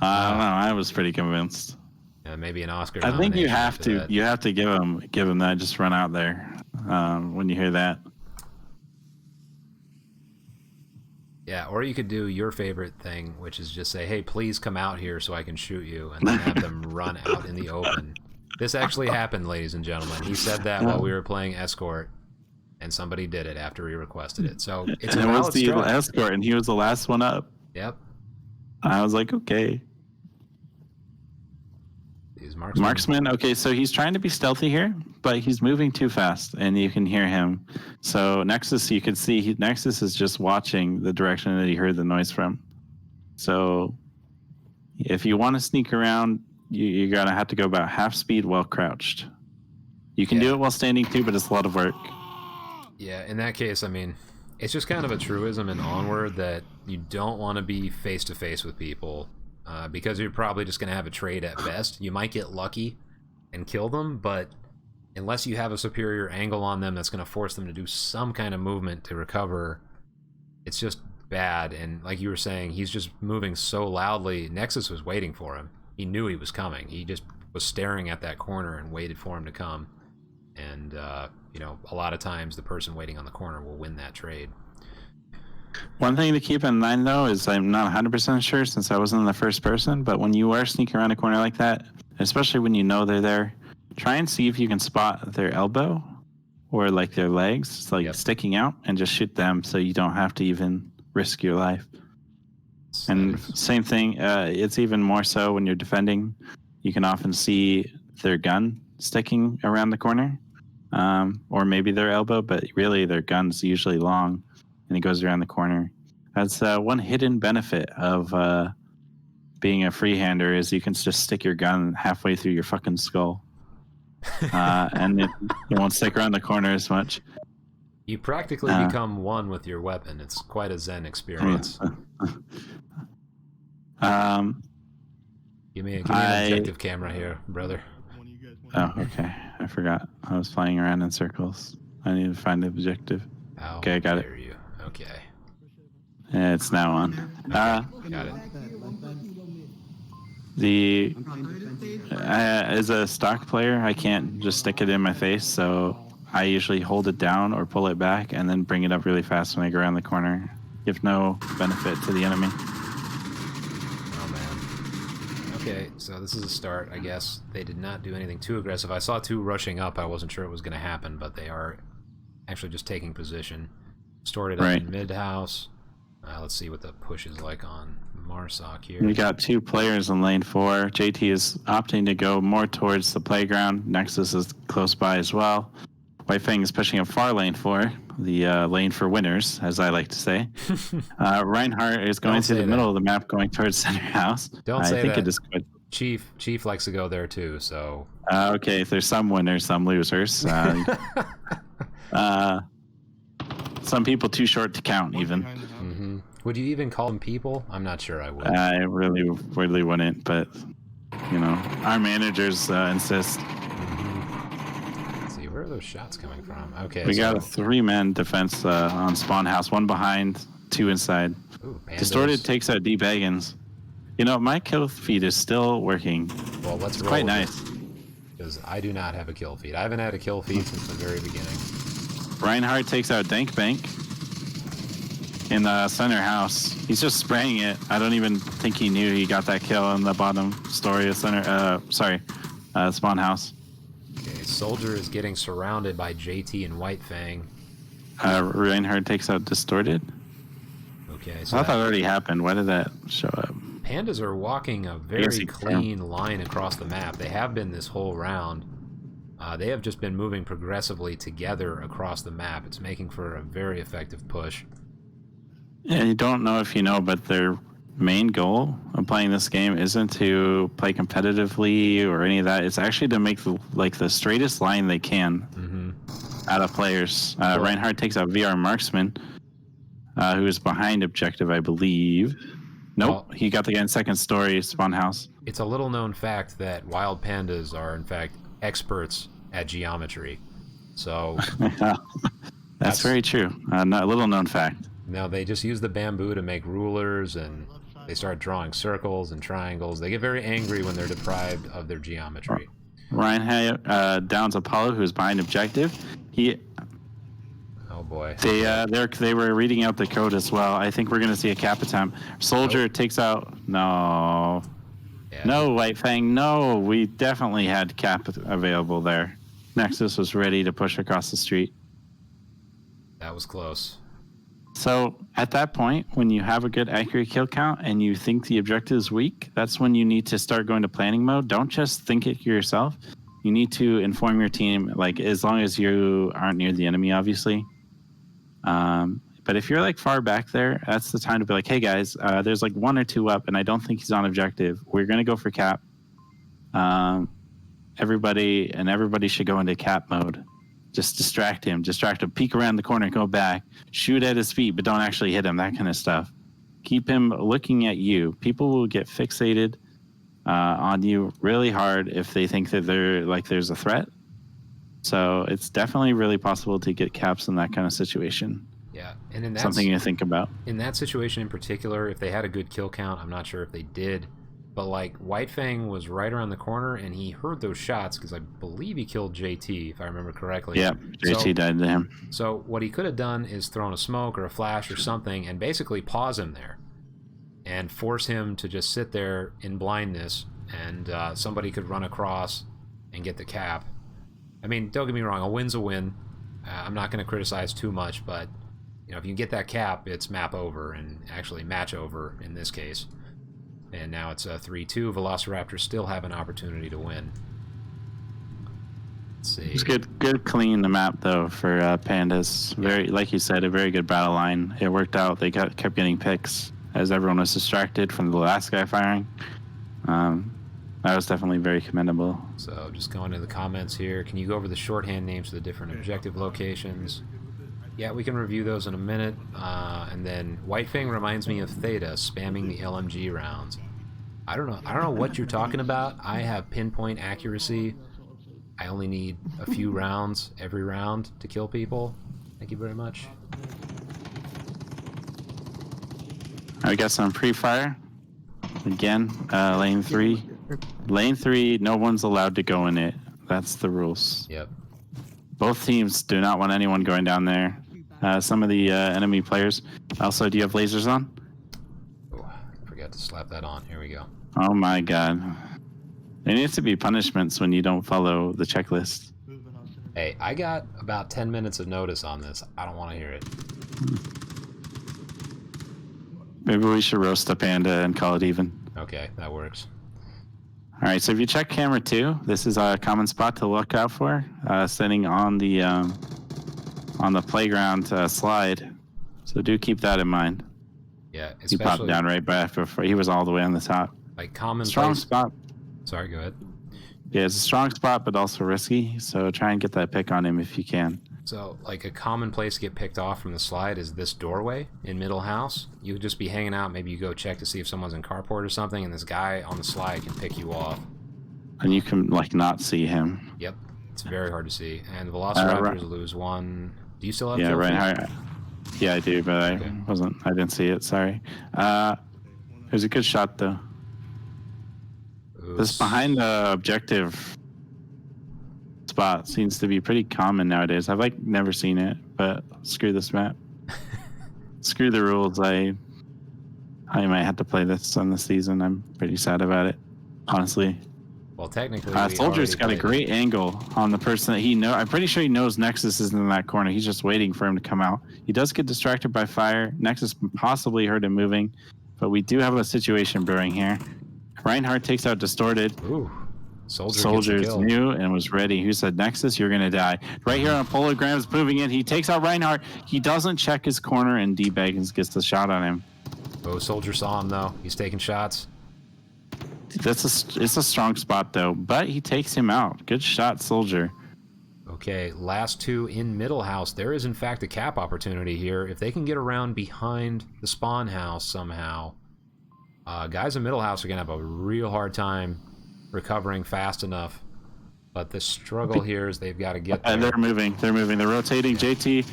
I don't know. I was pretty convinced. Yeah, maybe an Oscar. I think you nomination have after to. that. You have to give him that. Just run out there when you hear that. Yeah, or you could do your favorite thing, which is just say, "Hey, please come out here so I can shoot you," and then have them run out in the open. This actually happened, ladies and gentlemen. He said that while we were playing Escort, and somebody did it after we requested it. So it's a And it was valid the strat. escort, and he was the last one up. Yep. I was like, okay. These marksmen. Marksman, okay, so he's trying to be stealthy here, but he's moving too fast, and you can hear him. So Nexus, you can see, Nexus is just watching the direction that he heard the noise from. So if you want to sneak around, you're going to have to go about half speed while crouched. You can do it while standing too, but it's a lot of work. Yeah, in that case, I mean, it's just kind of a truism in Onward that you don't want to be face-to-face with people. Because you're probably just going to have a trade at best. You might get lucky and kill them, but unless you have a superior angle on them that's going to force them to do some kind of movement to recover, it's just bad. And like you were saying, he's just moving so loudly. Nexus was waiting for him. He knew he was coming. He just was staring at that corner and waited for him to come. And, you know, a lot of times the person waiting on the corner will win that trade. One thing to keep in mind, though, is I'm not 100% sure since I wasn't in the first person, but when you are sneaking around a corner like that, especially when you know they're there, try and see if you can spot their elbow or like their legs, like sticking out, and just shoot them so you don't have to even risk your life. And same thing, it's even more so when you're defending. You can often see their gun sticking around the corner, or maybe their elbow, but really their gun's usually long. And it goes around the corner. That's one hidden benefit of being a freehander is you can just stick your gun halfway through your fucking skull. And it won't stick around the corner as much. You practically become one with your weapon. It's quite a zen experience. Give me an objective camera here, brother. Oh, okay. I forgot. I was flying around in circles. I need to find the objective. Okay, I got it. You. Okay. It's now on. Got it. As a stock player, I can't just stick it in my face, so I usually hold it down or pull it back and then bring it up really fast when I go around the corner. Give no benefit to the enemy. Oh man. Okay, so this is a start, I guess. They did not do anything too aggressive. I saw 2 rushing up. I wasn't sure it was going to happen, but they are actually just taking position. Stored it up in mid-house. Let's see what the push is like on Marsoc here. We got 2 players in lane 4. JT is opting to go more towards the playground. Nexus is close by as well. White Fang is pushing up far lane 4, the lane for winners, as I like to say. Reinhardt is going to the middle of the map, going towards center house. Don't say I think that. it is quite... Chief likes to go there too, so... okay, there's some winners, some losers. Some people too short to count, even. Mm-hmm. Would you even call them people? I'm not sure I would. I really wouldn't, but, you know, our managers insist. Let's see, where are those shots coming from? Okay, We got a 3-man defense on spawn house, 1 behind, 2 inside. Ooh, Distorted takes out D Baggins. You know, my kill feed is still working. Well, let's It's roll quite with it, nice. because I do not have a kill feed. I haven't had a kill feed since the very beginning. Reinhardt takes out Dank Bank in the center house. He's just spraying it. I don't even think he knew he got that kill in the bottom story of center. Spawn house. Okay, Soldier is getting surrounded by JT and White Fang. Reinhardt takes out Distorted. Okay, I so thought that already happened. Why did that show up? Pandas are walking a guess very he clean line across the map. They have been this whole round. They have just been moving progressively together across the map. It's making for a very effective push. And you don't know if you know, but their main goal of playing this game isn't to play competitively or any of that. It's actually to make the straightest line they can out of players. Reinhardt takes out VR Marksman, who is behind objective, I believe. Nope, Well, he got the guy in second story spawn house. It's a little known fact that wild pandas are, in fact, experts at geometry. So That's very true. Not a little known fact. now they just use the bamboo to make rulers, and they start drawing circles and triangles. They get very angry when they're deprived of their geometry. Reinhardt downs Apollo, who's behind objective. Oh boy. They were reading out the code as well. I think we're going to see a cap attempt. Soldier takes out... No. Yeah. No, White Fang. No, we definitely had cap available there. Nexus was ready to push across the street. That was close. So at that point, when you have a good accurate kill count and you think the objective is weak, that's when you need to start going to planning mode. Don't just think it yourself. You need to inform your team, like, as long as you aren't near the enemy, obviously. But if you're like far back there, that's the time to be like, hey guys, there's like 1 or 2 up and I don't think he's on objective. We're going to go for cap. Everybody should go into cap mode. Just distract him, peek around the corner, go back, shoot at his feet, but don't actually hit him, that kind of stuff. Keep him looking at you. People will get fixated on you really hard if they think that there's a threat. So it's definitely really possible to get caps in that kind of situation. Yeah, and in that Something to think about. In that situation in particular, if they had a good kill count, I'm not sure if they did, but like White Fang was right around the corner and he heard those shots because I believe he killed JT, if I remember correctly. Yeah, JT died to him. So what he could have done is thrown a smoke or a flash or something and basically pause him there and force him to just sit there in blindness, and somebody could run across and get the cap. I mean, don't get me wrong, a win's a win. I'm not going to criticize too much, but you know, if you get that cap, it's map over, and actually match over in this case. And now it's a 3-2. V3locirapt0rs still have an opportunity to win. Let's see. It's good clean the map though for Pandas. Very, like you said, a very good battle line. It worked out. They kept getting picks as everyone was distracted from the last guy firing. That was definitely very commendable. So just going to the comments here. Can you go over the shorthand names of the different objective locations? Yeah, we can review those in a minute. And then White Fang reminds me of Theta spamming the LMG rounds. I don't know what you're talking about. I have pinpoint accuracy. I only need a few rounds every round to kill people. Thank you very much. I got some pre-fire. Again, lane 3. Lane 3, no one's allowed to go in it. That's the rules. Yep. Both teams do not want anyone going down there. Some of the enemy players. Also, do you have lasers on? Oh, I forgot to slap that on. Here we go. Oh my god. There needs to be punishments when you don't follow the checklist. Hey, I got about 10 minutes of notice on this. I don't want to hear it. Maybe we should roast a panda and call it even. Okay, that works. All right, so if you check camera 2, this is a common spot to look out for, sitting on the playground slide. So do keep that in mind. Yeah, He popped especially down right back before he was all the way on the top. like common Strong place. spot. Sorry, go ahead. Yeah, it's a strong spot, but also risky. So try and get that pick on him if you can. So, like, a common place to get picked off from the slide is this doorway in middle house. You would just be hanging out. Maybe you go check to see if someone's in carport or something, and this guy on the slide can pick you off. And you can, like, not see him. Yep. It's very hard to see. And the Velociraptors lose one. Do you still have Yeah, kill feed? right. Yeah, I do, but Okay. I didn't see it. Sorry. It was a good shot, though. This behind the objective spot seems to be pretty common nowadays. I've like never seen it, but screw this map. Screw the rules. I might have to play this on the season. I'm pretty sad about it, honestly. Well, technically, Soldier's got a great angle on the person that he know. I'm pretty sure he knows Nexus is in that corner. He's just waiting for him to come out. He does get distracted by fire. Nexus possibly heard him moving, but we do have a situation brewing here. Reinhardt takes out Distorted. Ooh. Soldiers knew and was ready. Who said, Nexus, you're going to die. Right here on Polograms moving in. He takes out Reinhardt. He doesn't check his corner, and D-Baggins gets the shot on him. Oh, Soldier saw him, though. He's taking shots. It's a strong spot, though, but he takes him out. Good shot, Soldier. Okay, last two in middle house. There is, in fact, a cap opportunity here. If they can get around behind the spawn house somehow, guys in middle house are going to have a real hard time recovering fast enough. But the struggle here is they've got to get there. They're moving. They're rotating. JT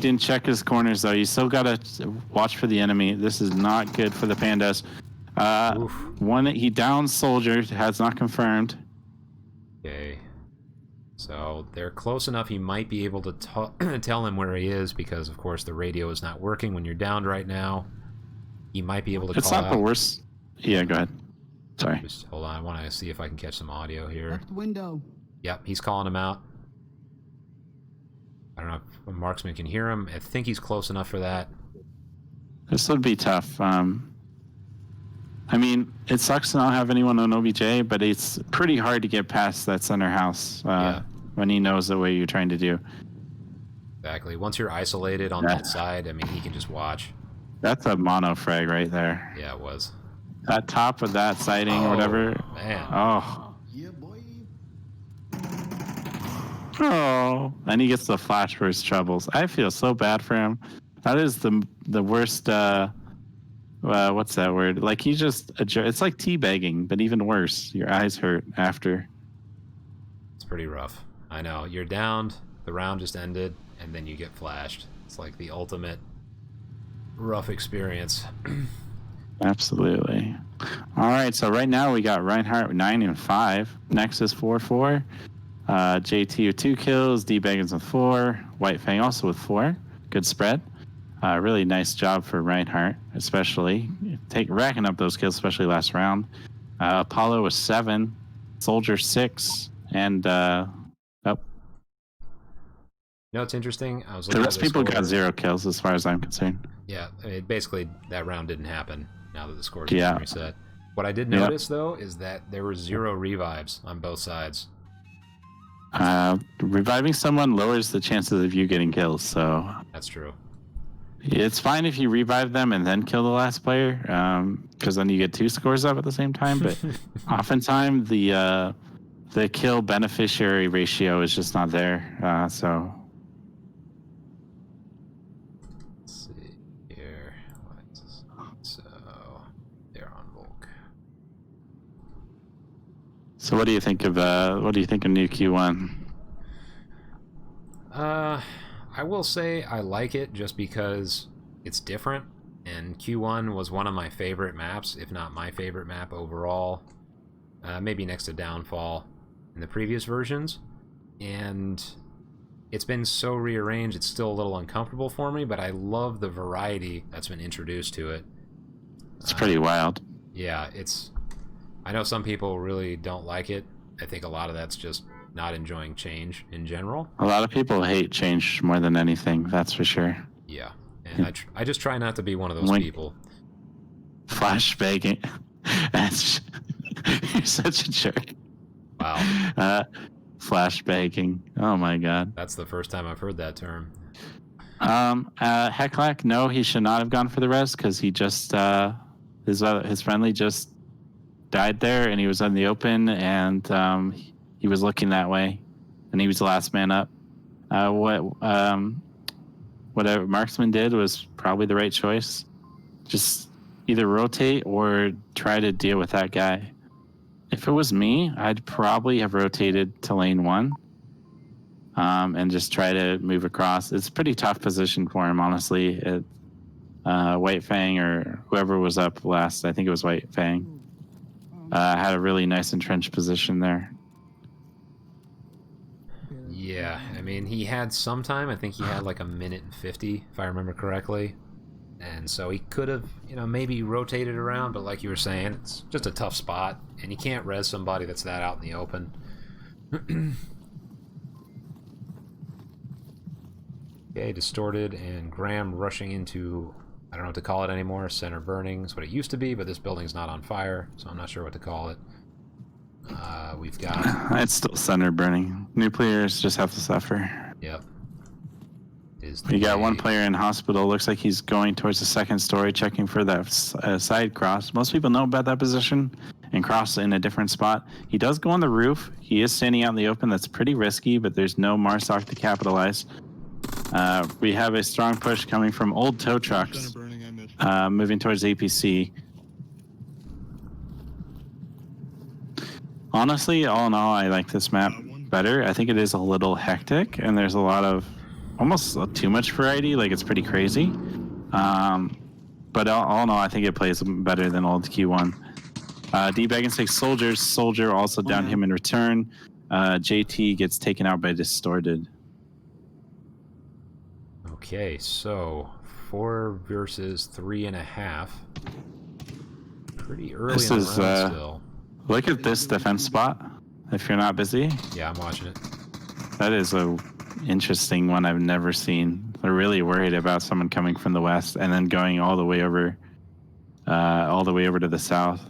didn't check his corners, though. You still got to watch for the enemy. This is not good for the Pandas. He downs Soldier. Has not confirmed. Okay. So they're close enough. He might be able to tell him where he is because, of course, the radio is not working when you're downed right now. He might be able to call out. It's not the worst. Yeah, go ahead. Sorry. Just hold on. I want to see if I can catch some audio here. Left window. Yep, he's calling him out. I don't know if a marksman can hear him. I think he's close enough for that. This would be tough. I mean, it sucks to not have anyone on OBJ, but it's pretty hard to get past that center house when he knows the way you're trying to do. Exactly. Once you're isolated on that side, I mean, he can just watch. That's a mono frag right there. Yeah, it was. That top of that siding or whatever. Man. Oh. Yeah, boy. Oh. And he gets the flash for his troubles. I feel so bad for him. That is the worst. What's that word? Like he just. It's like teabagging, but even worse. Your eyes hurt after. It's pretty rough. I know. You're downed. The round just ended, and then you get flashed. It's like the ultimate rough experience. Absolutely. All right, so right now we got Reinhardt 9 and 5, Nexus 4-4, JT with 2 kills, D-Baggins with 4, White Fang also with 4. Good spread. Really nice job for Reinhardt, especially racking up those kills, especially last round. Apollo was 7, Soldier 6, and No, it's interesting. I was the rest of people got 0 kills as far as I'm concerned. Yeah, basically that round didn't happen now that the score's Yeah. been reset. What I did notice, though, is that there were 0 revives on both sides. Reviving someone lowers the chances of you getting kills, so That's true. it's fine if you revive them and then kill the last player, because then you get 2 scores up at the same time. But oftentimes the kill beneficiary ratio is just not there. So Let's see here. So they're on Volk. So what do you think of new Q1? I will say I like it just because it's different, and Q1 was one of my favorite maps, if not my favorite map overall. Maybe next to Downfall in the previous versions, and it's been so rearranged it's still a little uncomfortable for me, but I love the variety that's been introduced to it. It's pretty wild. Yeah, I know some people really don't like it. I think a lot of that's just not enjoying change in general. A lot of people hate change more than anything, that's for sure. Yeah, and I just try not to be one of those people. Flashbanging. You're such a jerk. Wow. Flashbanging. Oh my god. That's the first time I've heard that term. Hecklack, no, he should not have gone for the res because he just his friendly just died there, and he was in the open, and he was looking that way, and he was the last man up. Whatever Marksman did was probably the right choice. Just either rotate or try to deal with that guy. If it was me, I'd probably have rotated to lane 1 and just try to move across. It's a pretty tough position for him, honestly. White Fang or whoever was up last, I think it was White Fang, had a really nice entrenched position there. Yeah, I mean, he had some time. I think he had like 1:50, if I remember correctly. And so he could have, maybe rotated around, but like you were saying, it's just a tough spot, and you can't res somebody that's that out in the open. Okay, Distorted and Graham rushing into, I don't know what to call it anymore, center burning is what it used to be, but this building's not on fire, so I'm not sure what to call it. We've got... It's still center burning. New players just have to suffer. Yep. You got one player in hospital. Looks like he's going towards the second story, checking for that side cross. Most people know about that position and cross in a different spot. He does go on the roof. He is standing out in the open. That's pretty risky, but there's no Marsoc to capitalize. We have a strong push coming from old tow trucks, moving towards APC. Honestly, all in all, I like this map better. I think it is a little hectic, and there's a lot of almost too much variety. Like, it's pretty crazy. But all in all, I think it plays better than old Q1. D-Baggins takes Soldiers. Soldier also down him in return. JT gets taken out by Distorted. Okay, so 4 versus 3.5. Pretty early in the round still. Look at this defense spot, if you're not busy. Yeah, I'm watching it. That is a interesting one I've never seen. They're really worried about someone coming from the west and then going all the way over to the south.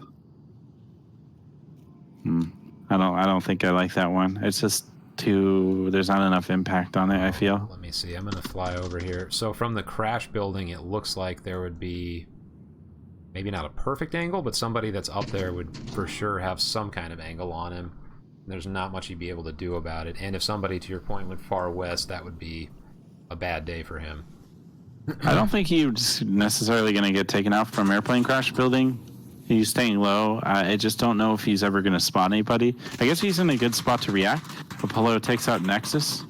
I don't think I like that one. It's just there's not enough impact on it, I feel. Let me see. I'm gonna fly over here. So from the crash building, it looks like there would be maybe not a perfect angle, but somebody that's up there would for sure have some kind of angle on him. There's not much he'd be able to do about it. And if somebody, to your point, went far west, that would be a bad day for him. I don't think he's necessarily going to get taken out from airplane crash building. He's staying low. I just don't know if he's ever going to spot anybody. I guess he's in a good spot to react. Apollo takes out Nexus,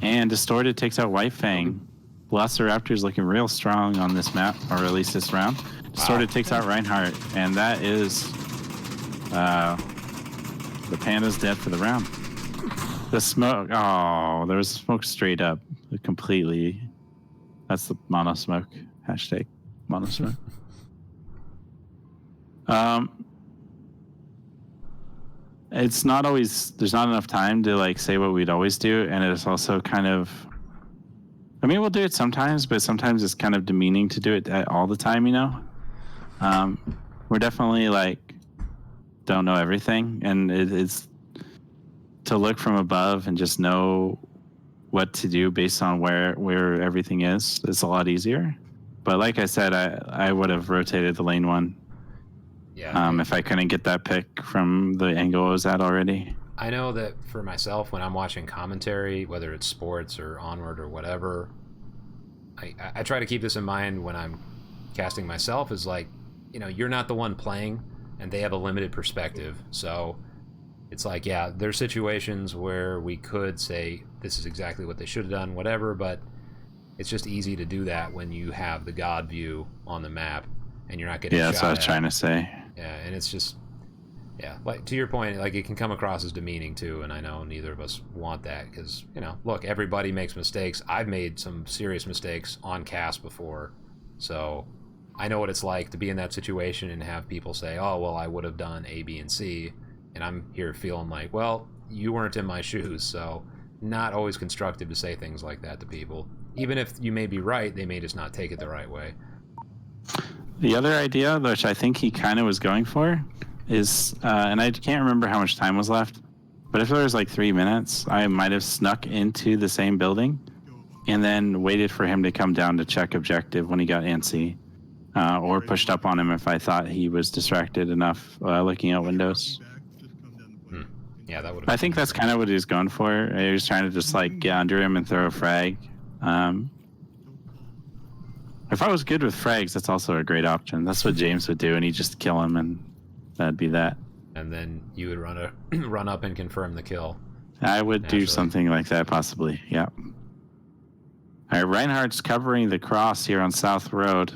and Distorted takes out White Fang. V3locirapt0rs looking real strong on this map, or at least this round. Distorted takes out Reinhardt, and that is... the Panda's dead for the round. The smoke... Oh, there was smoke straight up. Completely. That's the mono smoke. Hashtag mono smoke. It's not always... There's not enough time to, like, say what we'd always do, and it's also kind of... I mean, we'll do it sometimes, but sometimes it's kind of demeaning to do it all the time, We're definitely, like... don't know everything, and it's to look from above and just know what to do based on where everything is. It's a lot easier. But like I said, I would have rotated the lane 1. Yeah. If I couldn't get that pick from the angle I was at already. I know that for myself, when I'm watching commentary, whether it's sports or Onward or whatever, I try to keep this in mind when I'm casting myself, is like, you're not the one playing, and they have a limited perspective. So it's like, yeah, there's situations where we could say this is exactly what they should have done, whatever, but it's just easy to do that when you have the God view on the map and you're not getting shot at. Yeah, that's what I was trying to say. Yeah, and it's just, yeah, like to your point, like it can come across as demeaning too, and I know neither of us want that because, look, everybody makes mistakes. I've made some serious mistakes on cast before, so I know what it's like to be in that situation and have people say, oh, well, I would have done A, B, and C, and I'm here feeling like, well, you weren't in my shoes, so not always constructive to say things like that to people. Even if you may be right, they may just not take it the right way. The other idea, which I think he kind of was going for, is, and I can't remember how much time was left, but if there was like 3 minutes, I might have snuck into the same building and then waited for him to come down to check objective when he got antsy, or pushed up on him if I thought he was distracted enough looking out windows. Yeah, that would. I think that's kind of what he was going for. He was trying to just like get under him and throw a frag. If I was good with frags, that's also a great option. That's what James would do, and he'd just kill him, and that'd be that. And then you would run up and confirm the kill. I would Naturally. do something like that, possibly. Yeah. All right, Reinhardt's covering the cross here on South Road.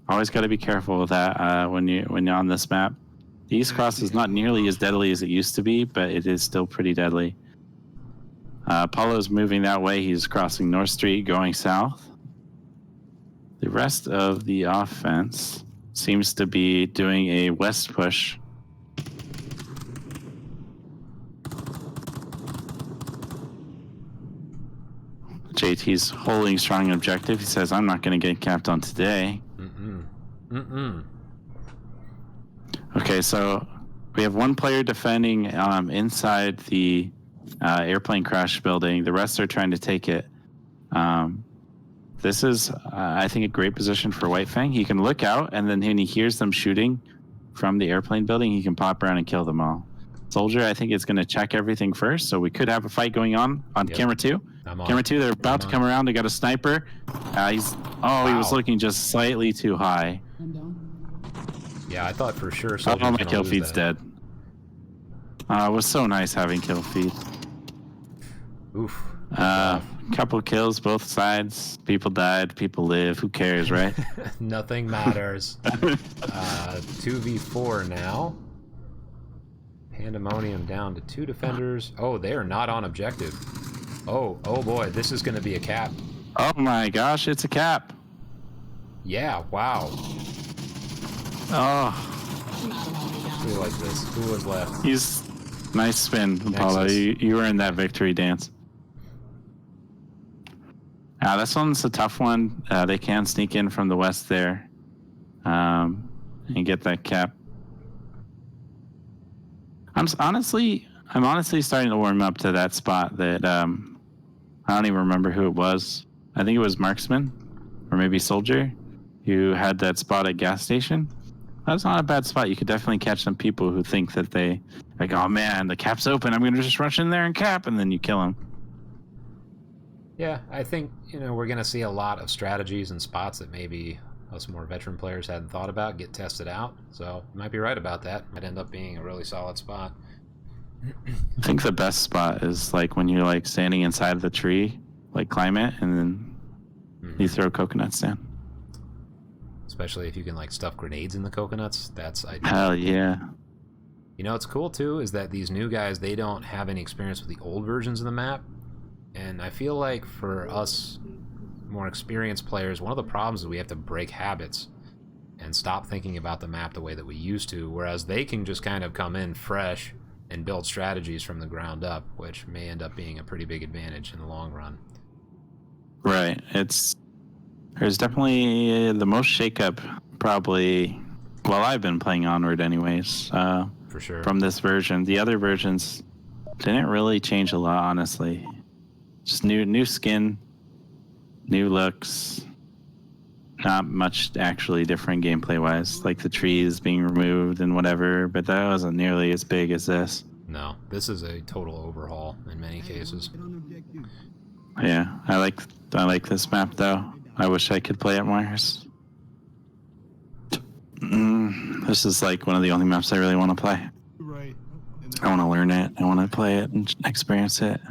Always got to be careful with that when you're on this map. The East Cross is not nearly as deadly as it used to be, but it is still pretty deadly. Paulo's moving that way. He's crossing North Street, going south. The rest of the offense seems to be doing a west push. JT's holding strong objective. He says, I'm not going to get capped on today. Okay, so we have one player defending inside the airplane crash building. The rest are trying to take it. This is, I think, a great position for White Fang. He can look out, and then when he hears them shooting from the airplane building, he can pop around and kill them all. Soldier, I think, is going to check everything first, so we could have a fight going on camera 2. Camera 2, they're about to come around. They got a sniper. He was looking just slightly too high. I'm down. Yeah, I thought for sure. Oh, my kill feed's dead. It was so nice having kill feed. Oof. Couple kills both sides. People died. People live. Who cares, right? Nothing matters. 2v4 now. Pandamonium down to 2 defenders. Oh, they are not on objective. Oh boy, this is going to be a cap. Oh my gosh, it's a cap. Yeah, wow. Oh. Who like this? Who was left? Nice spin, Apollo. You were in that victory dance. This one's a tough one. They can sneak in from the west there and get that cap. I'm honestly starting to warm up to that spot that I don't even remember who it was. I think it was Marksman or maybe Soldier who had that spot at gas station. That's not a bad spot. You could definitely catch some people who think that they like, oh man, the cap's open. I'm going to just rush in there and cap, and then you kill them. Yeah, I think, we're going to see a lot of strategies and spots that maybe us more veteran players hadn't thought about get tested out. So you might be right about that. Might end up being a really solid spot. I think the best spot is like when you're like standing inside the tree, like climb it, and then you throw coconuts down. Especially if you can like stuff grenades in the coconuts. That's ideal. Hell yeah. What's cool too is that these new guys, they don't have any experience with the old versions of the map. And I feel like for us more experienced players, one of the problems is we have to break habits and stop thinking about the map the way that we used to, whereas they can just kind of come in fresh and build strategies from the ground up, which may end up being a pretty big advantage in the long run. Right. There's definitely the most shakeup probably, well, I've been playing Onward anyways. For sure. From this version. The other versions didn't really change a lot, honestly. Just new skin, new looks. Not much actually different gameplay-wise, like the trees being removed and whatever, but that wasn't nearly as big as this. No, this is a total overhaul in many cases. Yeah, I like this map though. I wish I could play it more. This is like one of the only maps I really want to play. Right. I want to learn it. I want to play it and experience it.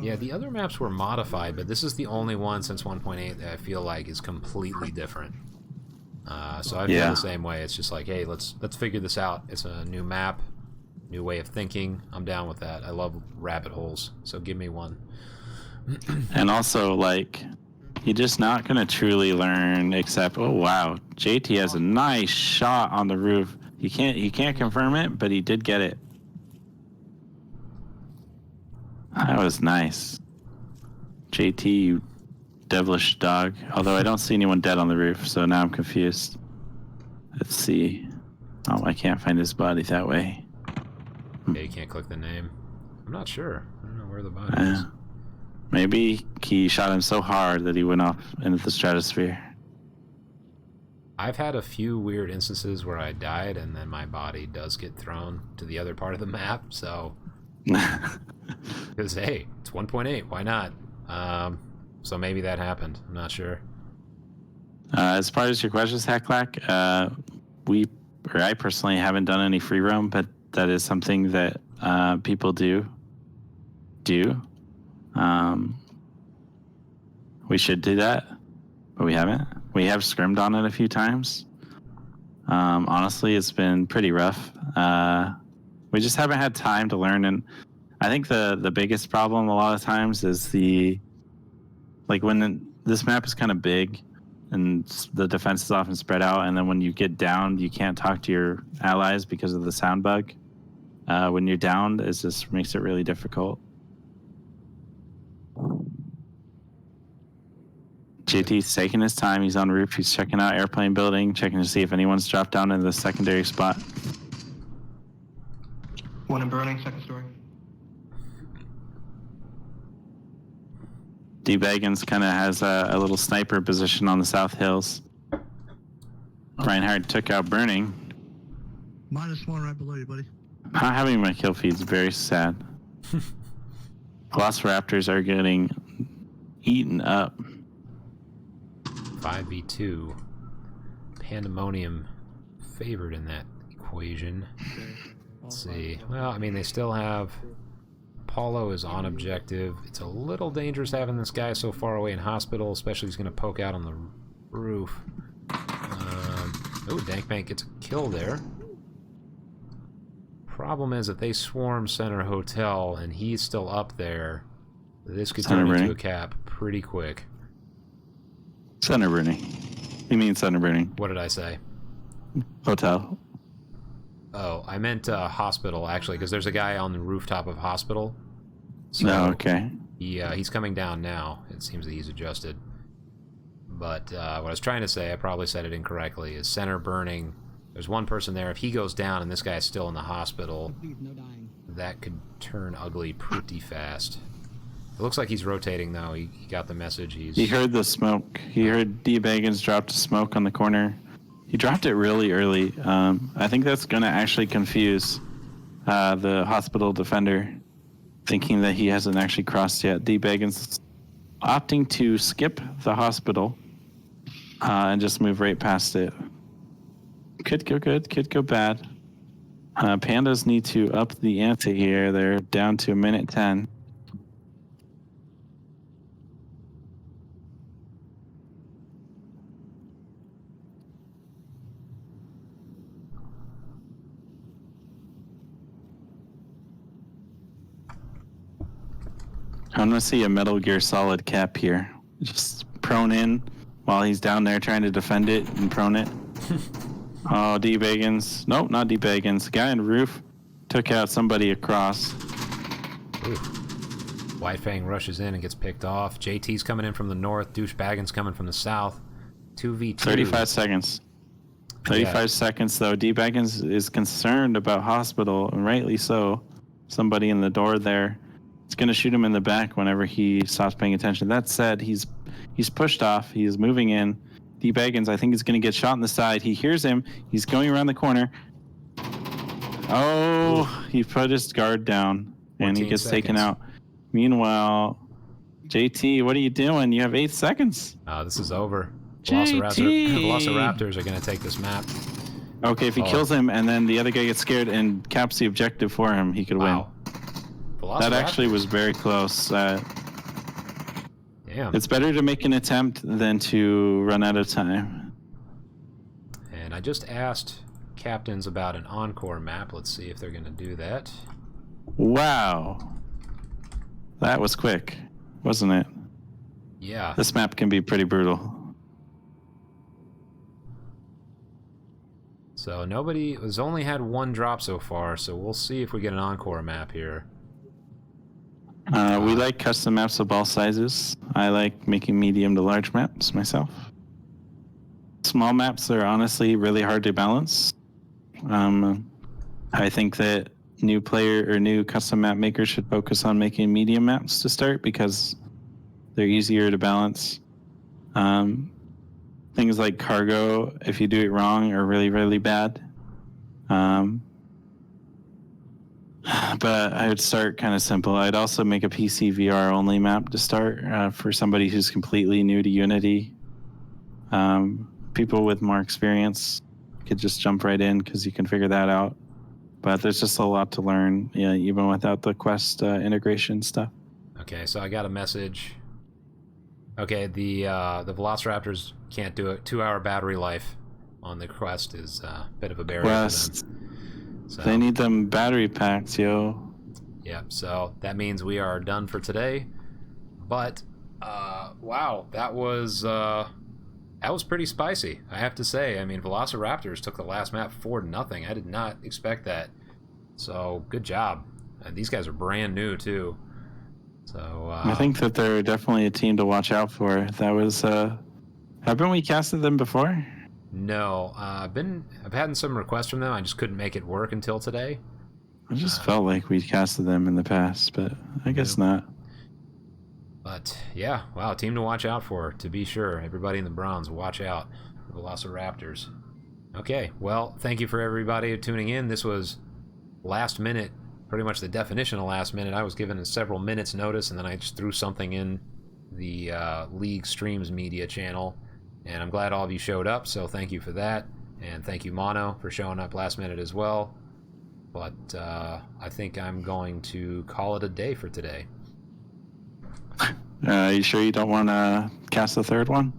Yeah, the other maps were modified, but this is the only one since 1.8 that I feel like is completely different. So I feel the same way. It's just like, hey, let's figure this out. It's a new map, new way of thinking. I'm down with that. I love rabbit holes, so give me one. And also, like, you're just not going to truly learn except, oh, wow, JT has a nice shot on the roof. He can't confirm it, but he did get it. That was nice. JT, you devilish dog. Although I don't see anyone dead on the roof, so now I'm confused. Let's see. Oh, I can't find his body that way. Yeah, you can't click the name. I'm not sure. I don't know where the body is. Maybe he shot him so hard that he went off into the stratosphere. I've had a few weird instances where I died and then my body does get thrown to the other part of the map, so... Because, hey, it's 1.8, why not? So maybe that happened. I'm not sure. As far as your questions, Hacklack, I personally haven't done any free roam, but that is something that people do. We should do that, but we haven't. We have scrimmed on it a few times. Honestly, it's been pretty rough. We just haven't had time to learn, and I think the biggest problem a lot of times is this map is kind of big and the defense is often spread out, and then when you get down, you can't talk to your allies because of the sound bug. When you're down, it just makes it really difficult. JT's taking his time. He's on roof. He's checking out airplane building, checking to see if anyone's dropped down into the secondary spot. One in burning, second story. D. Baggins kind of has a little sniper position on the South Hills. Reinhardt took out burning. -1 right below you, buddy. Not having my kill feed is very sad. Velociraptors are getting eaten up. 5v2. Pandamonium favored in that equation. Let's see. Well, I mean, they still have... Paulo is on objective. It's a little dangerous having this guy so far away in hospital, especially he's going to poke out on the roof. Oh, Dankbank gets a kill there. Problem is that they swarm Center Hotel, and he's still up there. This could turn into a cap pretty quick. Center burning. You mean center burning? What did I say? Hotel. Oh, I meant hospital, actually, because there's a guy on the rooftop of hospital. So Oh, okay. he's coming down now. It seems that he's adjusted. But what I was trying to say, I probably said it incorrectly, is center burning. There's one person there. If he goes down and this guy's still in the hospital, that could turn ugly pretty fast. It looks like he's rotating, though. He got the message. He heard the smoke. He heard D. Baggins dropped a smoke on the corner. He dropped it really early. I think that's going to actually confuse the hospital defender, thinking that he hasn't actually crossed yet. D. Baggins opting to skip the hospital and just move right past it. Could go good, could go bad. Pandas need to up the ante here. They're down to 1:10. I'm going to see a Metal Gear Solid cap here. Just prone in while he's down there trying to defend it and prone it. Oh, D. Baggins. Nope, not D. Baggins. Guy on the roof took out somebody across. Ooh. White Fang rushes in and gets picked off. JT's coming in from the north. Douche Baggins coming from the south. 2v2. 35 seconds. 35 seconds, though. D. Baggins is concerned about hospital, and rightly so. Somebody in the door there. It's going to shoot him in the back whenever he stops paying attention. That said, he's pushed off. He's moving in. D. Baggins, I think, is going to get shot in the side. He hears him. He's going around the corner. Oh, he put his guard down, and he gets taken out. Meanwhile, JT, what are you doing? You have 8 seconds. This is over. JT! Velociraptors are going to take this map. Okay, if he kills him and then the other guy gets scared and caps the objective for him, he could win. That actually was very close. Damn. It's better to make an attempt than to run out of time. And I just asked captains about an encore map. Let's see if they're going to do that. Wow. That was quick, wasn't it? Yeah. This map can be pretty brutal. So nobody has only had one drop so far, so we'll see if we get an encore map here. We like custom maps of all sizes. I like making medium to large maps myself. Small maps are honestly really hard to balance. I think that new player or new custom map makers should focus on making medium maps to start because they're easier to balance. Things like cargo, if you do it wrong, are really, really bad. But I would start kind of simple. I'd also make a PC VR only map to start for somebody who's completely new to Unity. People with more experience could just jump right in because you can figure that out. But there's just a lot to learn, even without the Quest integration stuff. Okay, so I got a message. Okay, the Velociraptors can't do it. 2-hour battery life on the Quest is a bit of a barrier Quest. for them. So, They need them battery packs, yo. yeah, so that means we are done for today. But wow, that was pretty spicy, I have to say. I mean, Velociraptors took the last map 4-0. I did not expect that. So good job. And these guys are brand new too. So I think that they're definitely a team to watch out for. That was haven't we casted them before? No, I've had some requests from them. I just couldn't make it work until today. I just felt like we'd casted them in the past, but I guess not. But yeah, wow, team to watch out for, to be sure. Everybody in the Browns, watch out for the Velociraptors. Okay, well, thank you for everybody tuning in. This was last minute, pretty much the definition of last minute. I was given several minutes notice, and then I just threw something in the League Streams media channel. And I'm glad all of you showed up, so thank you for that. And thank you, Mono, for showing up last minute as well. But I think I'm going to call it a day for today. You sure you don't want to cast the third one?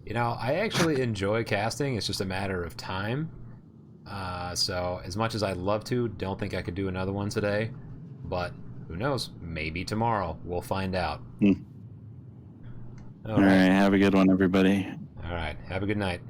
You know, I actually enjoy casting. It's just a matter of time. So as much as I'd love to, don't think I could do another one today. But who knows? Maybe tomorrow. We'll find out. All right. Have a good one, everybody. All right. Have a good night.